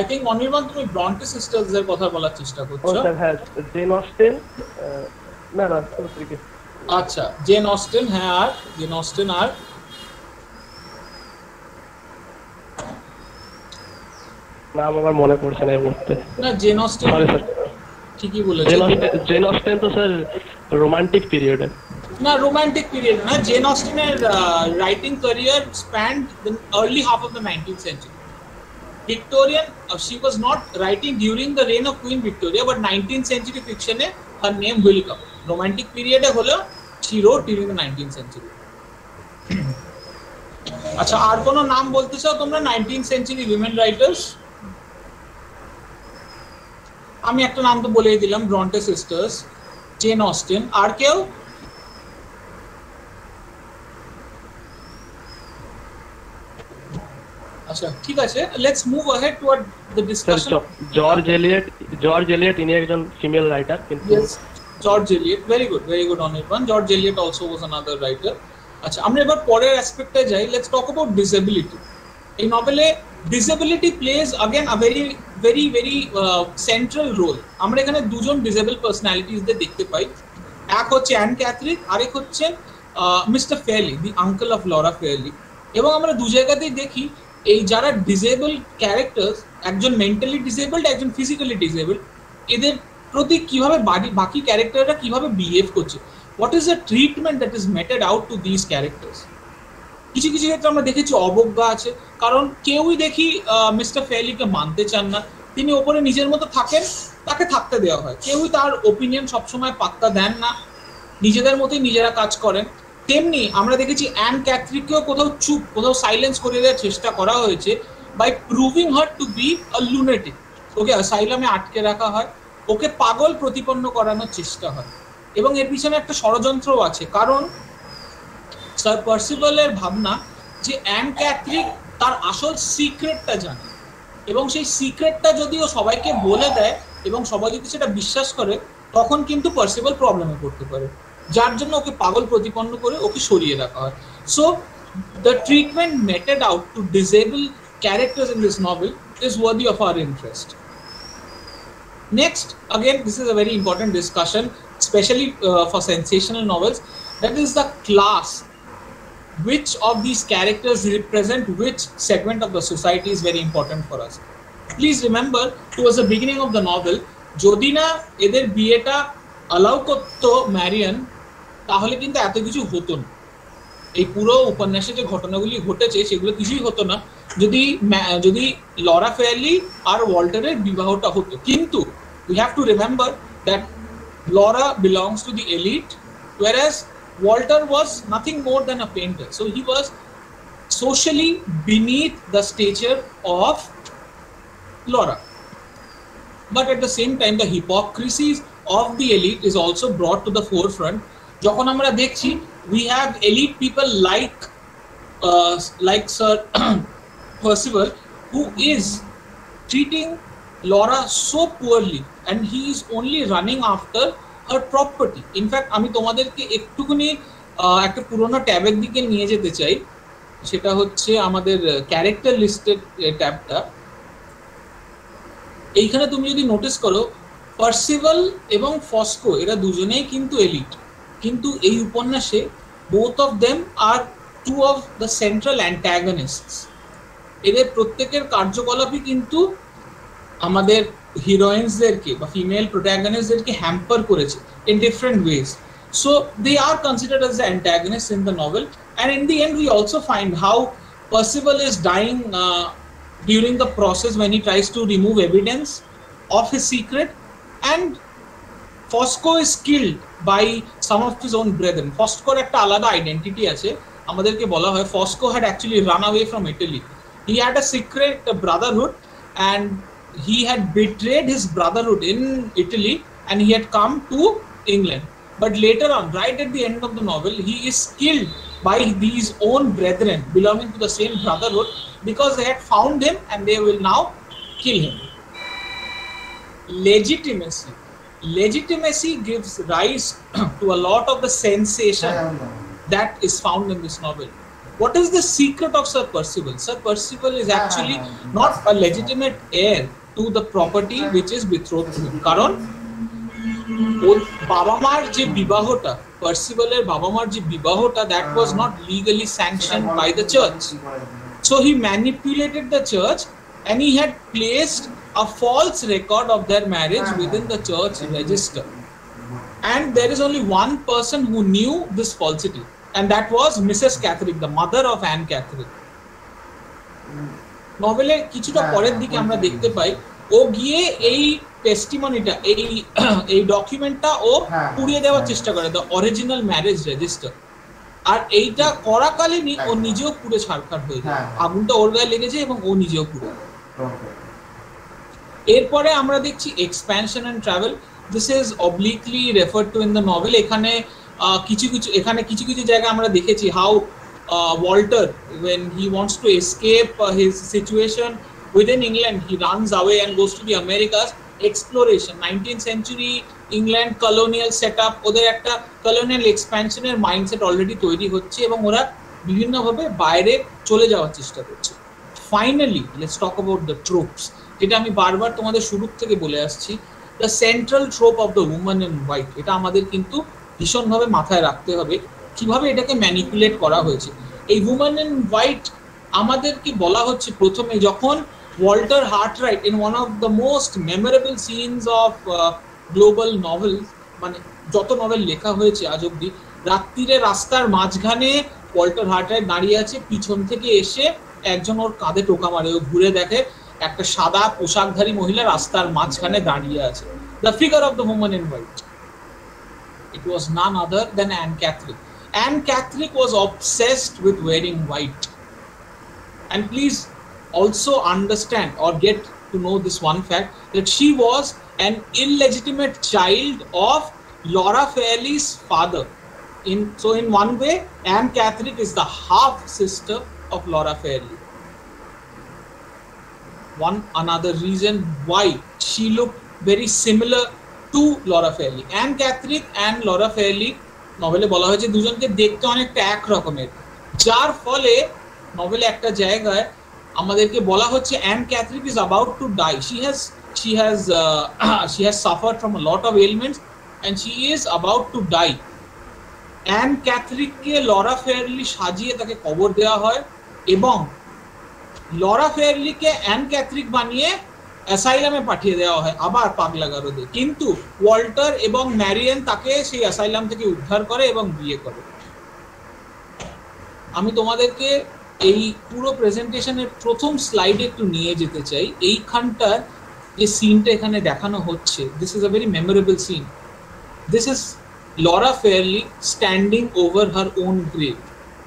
I think অনির্বাণ তুমি ব্রন্টে সিস্টার্স এর কথা বলার চেষ্টা করছো। ও স্যার হ্যাঁ, জেন অস্টেন, না না কি, আচ্ছা জেন অস্টেন, হ্যাঁ আর জেন অস্টেন আর নাম আমার মনে পড়ছে না এই মুহূর্তে। না জেন অস্টেন সরি স্যার, ঠিকই বলেছো। জেন অস্টেন তো স্যার রোমান্টিক পিরিয়ডে, না রোমান্টিক পিরিয়ড না, জেন অস্টেনের writing career spanned the early half of the 19th century. Victorian, she was not writing during the reign of Queen Victoria, but 19th century fiction her name will come. Romantic period হলো she wrote during the 19th century. আচ্ছা আর কোন নাম বলতে চাও তোমরা 19th century women writers? আমি একটা নাম তো বলেই দিলাম, ব্রন্টে সিস্টার্স, জেন অস্টেন, আর কেউ? আচ্ছা ঠিক আছে, let's move ahead toward the discussion. George Eliot ইনি একজন ফিমেল রাইটার, কিন্তু George Eliot, very good Anirban. George Eliot also was another writer. আচ্ছা আমরা এবার পরের অ্যাসপেক্টে যাই, লেটস টক অ্যাবাউট ডিসেবিলিটি। এই নভেলে disability plays again a very central role. আমরা এখানে দুজন ডিসেবল পার্সোনালিটিসদের দেখতে পাই, এক হচ্ছে অ্যান ক্যাথরিক, আরেক হচ্ছে mister fairly, the uncle of Laura Fairlie. এবং আমরা দু জায়গাতেই দেখি এই যারা ডিসেবল ক্যারেক্টার্স, একজন মেন্টালি ডিসেবলড, একজন ফিজিক্যালি ডিসেবলড, এদের প্রতি কিভাবে বাকি ক্যারেক্টাররা কিভাবে বিহেভ করছে, what is the treatment that is মেটেড out to this characters. কিছু কিছু ক্ষেত্রে আমরা দেখেছি অবজ্ঞা আছে, কারণ কেউই দেখি মিস্টার ফেয়ারলিকে মানতে চান না, তিনি ওপরে নিজের মতো থাকেন, তাকে থাকতে দেওয়া হয়, কেউই তার ওপিনিয়ন সবসময় পাত্তা দেন না, নিজেদের মতোই নিজেরা কাজ করেন। তেমনি আমরা দেখেছি অ্যান ক্যাথরিককেও কোথাও চুপ, কোথাও সাইলেন্স করে দেওয়ার চেষ্টা করা হয়েছে by proving her to be a lunatic. ওকে অ্যাসাইলামে আটকে রাখা হয়, ওকে পাগল প্রতিপন্ন করানোর চেষ্টা হয়, এবং এর পিছনে একটা ষড়যন্ত্রও আছে, কারণ স্যার পার্সিভালের ভাবনা যে অ্যান ক্যাথরিক তার আসল সিক্রেটটা জানে, এবং সেই সিক্রেটটা যদি ও সবাইকে বলে দেয় এবং সবাই যদি সেটা বিশ্বাস করে, তখন কিন্তু পার্সিভাল প্রবলেমে পড়তে পারে, যার জন্য ওকে পাগল প্রতিপন্ন করে ওকে সরিয়ে রাখা হয়। So the treatment মেটেড out to disable characters in this novel is worthy of our interest. Next, again, this is a very important discussion, especially for sensational novels. That is the class. Which of these characters represent which segment of the society is very important for us. Please remember, towards the beginning of the novel, যদি না এদের বিয়েটা allow করতো ম্যারিয়ান, তাহলে কিন্তু এত কিছু হতো না। এই পুরো উপন্যাসে যে ঘটনাগুলি ঘটেছে সেগুলো কিছুই হতো না যদি লরা ফেয়ারলি আর ওয়াল্টারের বিবাহটা হতো। কিন্তু we have to remember that Laura belongs to the elite, whereas Walter was nothing more than a painter. So he was socially beneath the stature of Laura. But at the same time, the hypocrisies of the elite is also brought to the forefront. যখন আমরা দেখছি, we have elite people like Sir Percival, who is treating Laura so poorly, and he is only running after her property. In fact, আমি তোমাদেরকে একটুখানি একটা পুরোনো ট্যাবের দিকে নিয়ে যেতে চাই, সেটা হচ্ছে আমাদের ক্যারেক্টার লিস্টের ট্যাবটা। এইখানে তুমি যদি নোটিস করো, পার্সিভাল এবং ফস্কো এরা দুজনেই কিন্তু এলিট, কিন্তু এই উপন্যাসে both of them are two of the central antagonists. এদের প্রত্যেকের কার্যকলাপই কিন্তু আমাদের হিরোইন্সদেরকে বা ফিমেল প্রোটাগনিস্টদেরকে হ্যাম্পার করেছে in different ways. So they are considered as the antagonists in the novel, and in the end we also find how Percival is dying during the process when he tries to remove evidence of his secret, and Fosco is killed by some of his own brethren. Foscoর একটা আলাদা identity আছে, আমাদেরকে বলা হয় Fosco had actually run away from Italy. He had a secret brotherhood, and he had betrayed his brotherhood in Italy, and he had come to England. But later on, right at the end of the novel, he is killed by these own brethren belonging to the same brotherhood, because they had found him and they will now kill him. legitimacy. Legitimacy gives rise to a lot of the sensation that is found in this novel. What is the secret of Sir Percival? Sir Percival is actually not a legitimate heir to the property which is betrothed to him. কারণ ওর বাবা মার যে বিবাহটা, পার্সিভালের বাবা মার যে বিবাহটা, that was not legally sanctioned by the church. So he manipulated the church and he had placed a false record of their marriage within the church register. And there is only one person who knew this falsity, and that was Mrs. Catherick, the mother of Anne Catherick. নভেলে কিছুটা পরের দিকে আমরা দেখতে পাই ও গিয়ে এই টেস্টিমনিটা, এই ডকুমেন্টটা ও পুড়িয়ে দেওয়ার চেষ্টা করে, দ্য অরিজিনাল ম্যারেজ রেজিস্টার। আর এইটা করাকালীনই ও নিজেও পুড়ে ছারখার হয়ে যায়, আগুনটা ওর গায়ে লেগেছে এবং ও নিজেও পুড়ে। এরপরে আমরা দেখছি expansion and travel. This is obliquely referred to in the novel. এখানে কিছু কিছু জায়গায় আমরা দেখেছি how Walter, when he wants to escape his situation within England, he runs away and goes to the Americas. Exploration, 19th century England colonial setup, ওদের একটা colonial expansion এর mindset already তৈরি হচ্ছে এবং ওরা বিভিন্নভাবে বাইরে চলে যাওয়ার চেষ্টা করছে। Finally, let's talk about the tropes, যেটা আমি বারবার তোমাদের শুরু থেকে বলে আসছি, the central trope of the woman in white। এটা আমাদের কিন্তু ভীষণভাবে মাথায় রাখতে হবে কিভাবে এটাকে ম্যানিপুলেট করা হয়েছে। এই উম্যান ইন হোয়াইট আমাদেরকে বলা হচ্ছে প্রথমে যখন Walter Hartright in one of the most memorable scenes of global novel, মানে যত নভেল লেখা হয়েছে আজ অব্দি, রাত্রিরে রাস্তার মাঝখানে ওয়াল্টার হার্টরাইট দাঁড়িয়ে আছে, পিছন থেকে এসে একজন ওর কাঁধে টোকা মারে, ও ঘুরে দেখে একটা সাদা পোশাকধারী মহিলা রাস্তার মাঝখানে দাঁড়িয়ে আছে। The figure of the woman in white, it was none other than Anne Catherick. Anne Catherick was obsessed with wearing white. And please also understand or get to know this one fact, that she was an illegitimate child of Laura Fairlie's father. So in one way, Anne Catherick is the half sister of Laura Fairlie. Another reason why she looked very similar to Laura Fairlie. Anne Catherick and Laura Fairlie নভেলে বলা হয়েছে দুজনকে দেখতে অনেকটা এক রকমের, যার ফলে নভেলে একটা জায়গায় আমাদেরকে বলা হচ্ছে Anne Catherick is about to die. She has suffered from a lot of ailments and she is about to die. Anne Catherick K Laura Fairlie সাজিয়ে তাকে কবর দেওয়া হয় এবং Laura Fairlie কে Anne Catherick বানিয়ে অ্যাসাইলামে পাঠিয়ে দেওয়া হয় আবার পাগলা গারদে। কিন্তু ওয়াল্টার এবং ম্যারিয়ান তাকে সেই অ্যাসাইলাম থেকে উদ্ধার করে এবং বিয়ে করে। আমি তোমাদেরকে এই পুরো প্রেজেন্টেশনের প্রথম স্লাইডে একটু নিয়ে যেতে চাই। এইখানটার যে সিনটা এখানে দেখানো হচ্ছে, this is a very memorable scene. This is Laura Fairlie standing over her own grave.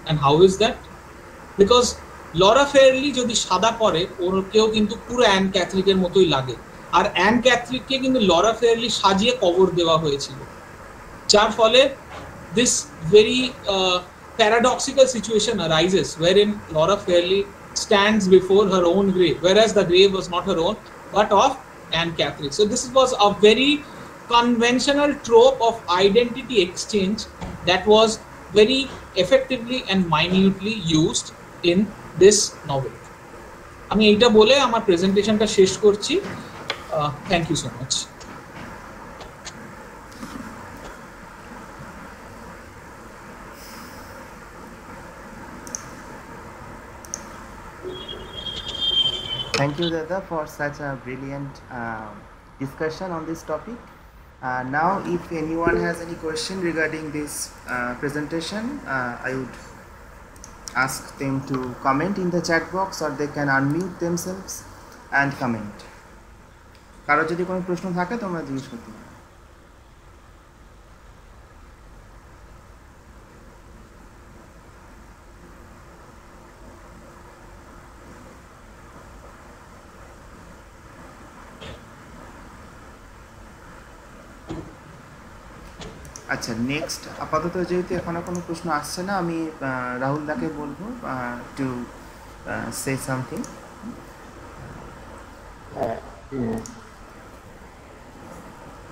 And how is that? Because Laura fairly যদি সাদা পরে ওরকেও কিন্তু পুরো অ্যান ক্যাথরিকের মতোই লাগে, আর অ্যান ক্যাথরিককে কিন্তু লরা ফেয়ারলি সাজিয়ে কবর দেওয়া হয়েছিল, যার ফলে this very paradoxical situation arises wherein Laura Fairlie stands before her own grave, whereas the grave was not her own but of Anne Catherick. So this was a very conventional trope of identity exchange that was very effectively and minutely used in this novel. আমি এইটা বলে আমার প্রেজেন্টেশনটা শেষ করছি। Thank you so much. Thank you, Dada, for such a brilliant discussion on this topic. Now, if anyone has any question regarding this presentation, I would ask them to comment in the chat box, or they can unmute themselves and comment. কারো যদি কোনো প্রশ্ন থাকে তোমরা জিজ্ঞেস করতে পারো। আচ্ছা, নেক্সট আপাতত যেহেতু এখনো কোনো প্রশ্ন আসছে না, আমি রাহুল দাকে বলবো টু সে সামথিং।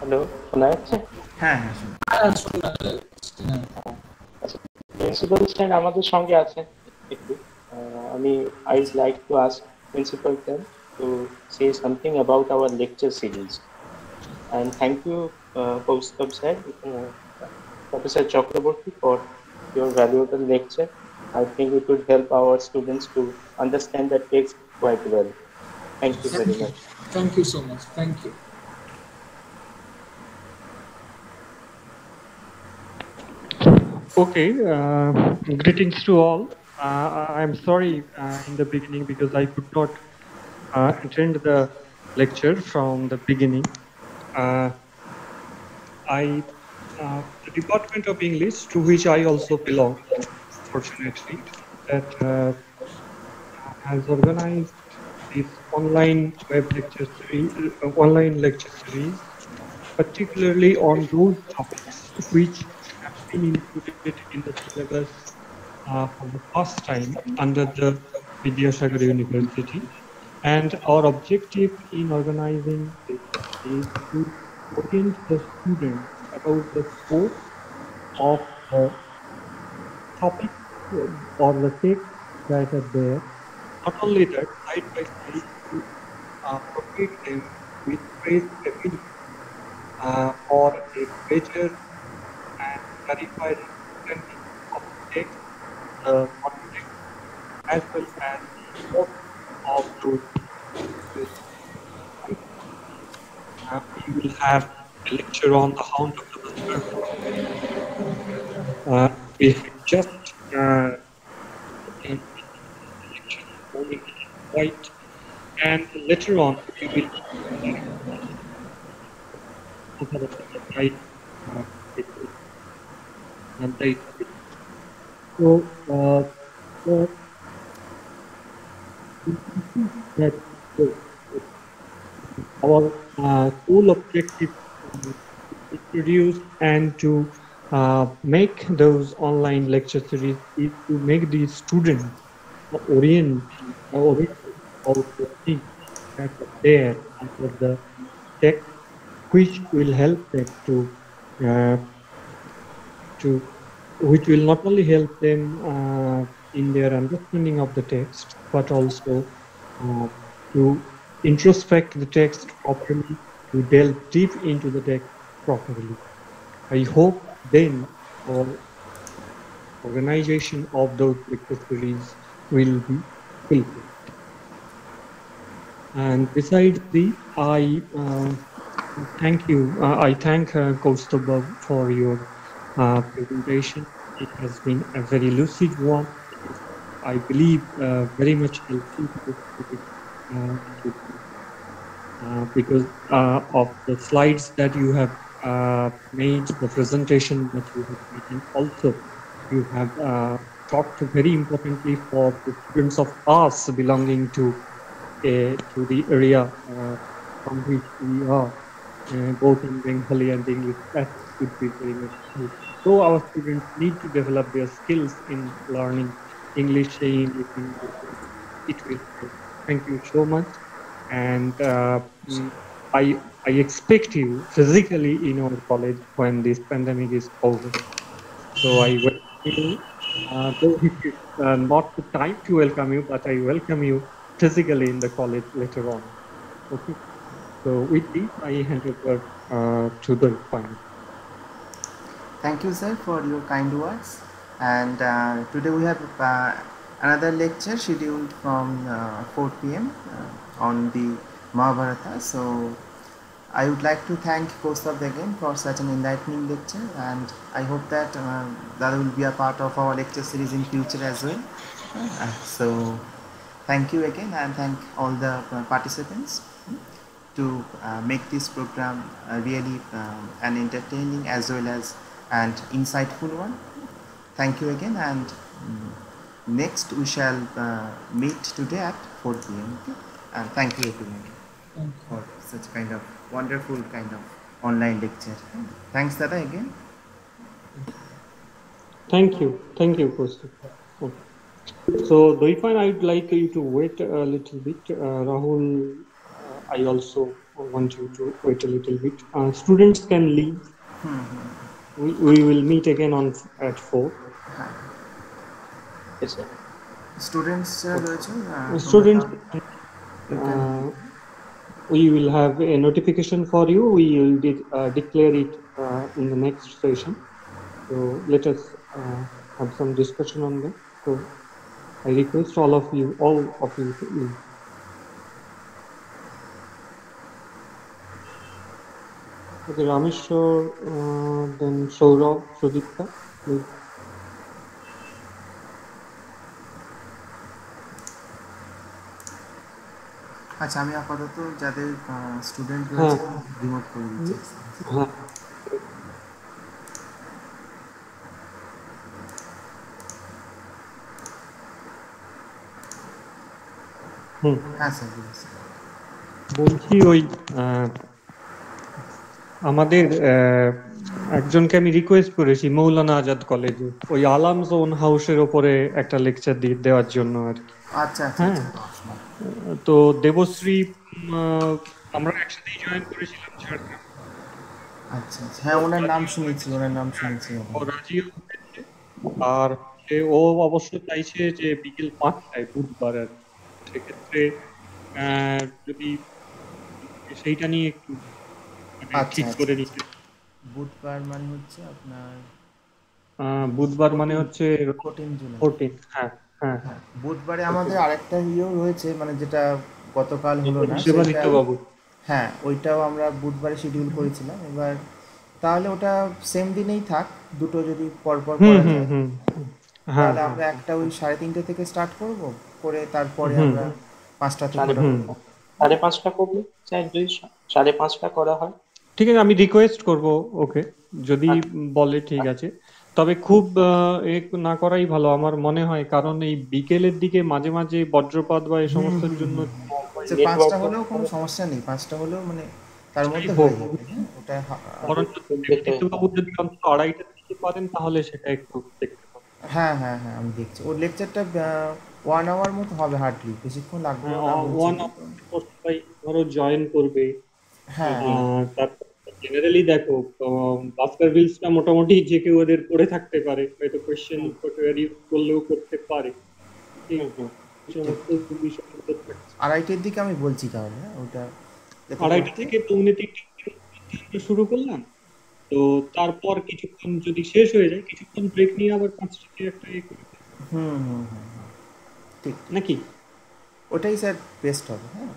হ্যালো, শোনা যাচ্ছে? হ্যাঁ হ্যাঁ শুনুন। প্রিন্সিপাল স্যার আমাদের সঙ্গে আছেন একটু। আমি I would like to ask Principal sir to say something about our lecture series. And thank you, Kaustubh sir, Professor Chakraborty, for your valuable lecture. I think it would help our students to understand the text quite well. Thank you very much. Thank you so much. Thank you. Okay, greetings to all. I'm sorry in the beginning because I could not attend the lecture from the beginning. The Department of English, to which I also belong, fortunately, that has organized this online web lecture series, particularly on those topics which have been included in the syllabus for the first time under the Vidyasagar University. And our objective in organizing this is to orient the students about the scope of the topic or the text that are there. Not only that, side by side, to provide them with phrase ability for a better and clarified understanding of the text, the context, as well as the scope of those. We will have a lecture on the Hound of the Bastards. We have just white, and later on we will right so that our sole objective is to produce and to make those online lecture series is to make the students orient about the things that are there under the text, which will help them which will not only help them in their understanding of the text, but also to introspect the text properly, to delve deep into the text properly. I hope then our organization of those lecture series will be fulfilled. And besides this, I thank you. I thank Kaustubh for your presentation. It has been a very lucid one. I believe very much helpful because of the slides that you have made, the presentation that you have made, and also you have talked very importantly for the students of us belonging to the area from which we are, both in Bengali and English. That would be very much good. So our students need to develop their skills in learning English, saying it will help. Thank you so much, and I expect you physically in our college when this pandemic is over. So I welcome you. Though it is not the time to welcome you, but I welcome you physically in the college later on. Okay. So with this, I hand over to the final. Thank you, sir, for your kind words. And today we have another lecture scheduled from 4 p.m. On the Mahabharata. So I would like to thank Kaustubh again for such an enlightening lecture, and I hope that that will be a part of our lecture series in future as well. So thank you again, and thank all the participants to make this program really an entertaining as well as an insightful one. Thank you again, and next we shall meet today at 4 p.m. Okay? And thank you everyone for such kind of wonderful kind of online lecture. Thanks, Dada, again. Thank you, Kaustubh. So Doifan, I'd like you to wait a little bit. Rahul, I also want you to wait a little bit. Students can leave. We will meet again at 4. Yes, sir. Students রয়েছে Students, we will have a notification for you. We will declare it in the next session. So let us have some discussion on that. So I request all of you to leave. Okay, Rameshwar, then Saurabh, Sudipta, please. আচ্ছা আমি আপাতত যাদের student রয়েছে remove করে দিচ্ছি। হ্যাঁ হ্যাঁ sir বলছি ওই আমাদের একজনকে আমি রিকোয়েস্ট করেছি মৌলানা আজাদ কলেজে ওই আলাম জোন হাউসের উপরে একটা লেকচার দেওয়ার জন্য আর কি। আচ্ছা হ্যাঁ তো দেবশ্রী আমরা একসাথেই জয়েন করেছিলাম ঝাড়গ্রাম। আচ্ছা হ্যাঁ ওনার নাম শুনেছি ও রাজিও আর ও অবশ্য চাইছে যে বিকেল 5টায় বুধবার আর সেক্ষেত্রে যদি সেইটা নিয়ে একটু ঠিক করে নিতে। বুধবার মানে হচ্ছে আপনার বুধবার মানে হচ্ছে 14 হ্যাঁ হ্যাঁ বুধবারে আমাদের আরেকটা রয়েছে মানে যেটা গতকাল হলো না বাবু হ্যাঁ ওইটাও আমরা বুধবারে শিডিউল করেছিলাম। এবার তাহলে ওটা সেম দিনেই থাক, দুটো যদি পরপর করা যায় তাহলে আমরা একটা ওই 3:30 থেকে স্টার্ট করব করে তারপরে আমরা 5টা থেকে 5:30টা করব স্যার, যদি 5:30টা করা হয় ঠিক আছে। আমি রিকোয়েস্ট করব ওকে যদি বলে ঠিক আছে, তবে খুব না করাই ভালো আমার মনে হয়, কারণ এই বিকেলের দিকে মাঝে মাঝে বজ্রপাত বা এই সমস্যার জন্য 5টা হলেও কোনো সমস্যা নেই, 5টা হলেও মানে তার মধ্যে হয়ে যাবে। ওটা বরঞ্চ বাবু যদি অন্তত 2:30টার দিকে পারেন তাহলে সেটা একটু দেখতে পাবেন। হ্যাঁ হ্যাঁ হ্যাঁ আমি দেখছি ওর লেকচারটা 1 আওয়ার মতো হবে, হার্ডলি বেশিক্ষণ লাগবে না। 1 আওয়ার সবাই ধরো জয়েন করবে। হ্যাঁ তারপর জেনারেলি দেখো বাস্কারভিলসটা মোটামুটি যে কেউ ওদের পড়ে থাকতে পারে, হয়তো কোশ্চেন কোয়ারি করলেও করতে পারে। 2:30টার দিকে আমি বলছি তাহলে ওটা 2:30 থেকে 2:30 শুরু করলাম, তো তারপর কিছুক্ষণ যদি শেষ হয়ে যায় কিছুক্ষণ ব্রেক নিয়ে আবার 5টা থেকে একটা ঠিক নাকি ওটাই স্যার বেস্ট হবে। হ্যাঁ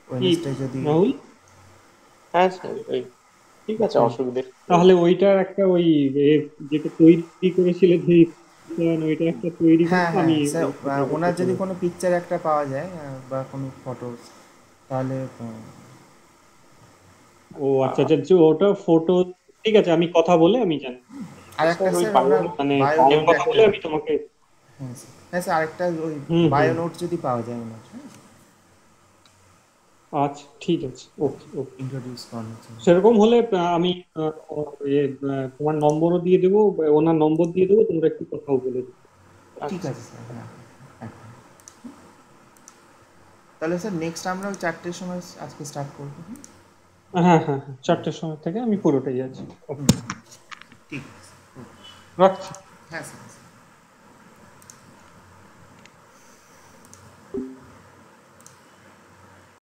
ওয়েডনেসডে যদি রাহুল হ্যাঁ স্যার ঠিক আছে অসুবিধা তাহলে ওইটার একটা ওই যেটা তৈরি করেছিলে ওইটা একটা তৈরি হ্যাঁ আমি স্যার ওনার যদি কোনো পিকচার একটা পাওয়া যায় বা কোনো ফটো তাহলে ও আচ্ছা আচ্ছা ওটা ফটো ঠিক আছে আমি কথা বলে আমি জানি। আরেকটা স্যার আমরা মানে কথা বলে আমি তোমাকে হ্যাঁ স্যার আরেকটা ওই বায়ো নোট যদি পাওয়া যায় ওনার। আচ্ছা ঠিক আছে ওকে ওকে ইন্ট্রোডিউস করার সেরকম হলে আমি তোমার নম্বরও দিয়ে দেবো, ওনার নম্বর দিয়ে দেবো, তোমরা একটু কথাও বলে দেবো। ঠিক আছে স্যার হ্যাঁ তাহলে স্যার নেক্সট আমরা 4টের সময় আজকে স্টার্ট করব। হ্যাঁ হ্যাঁ 4টের সময় থেকে আমি পুরোটাই আছি। ঠিক আছে রাখছি। হ্যাঁ স্যার।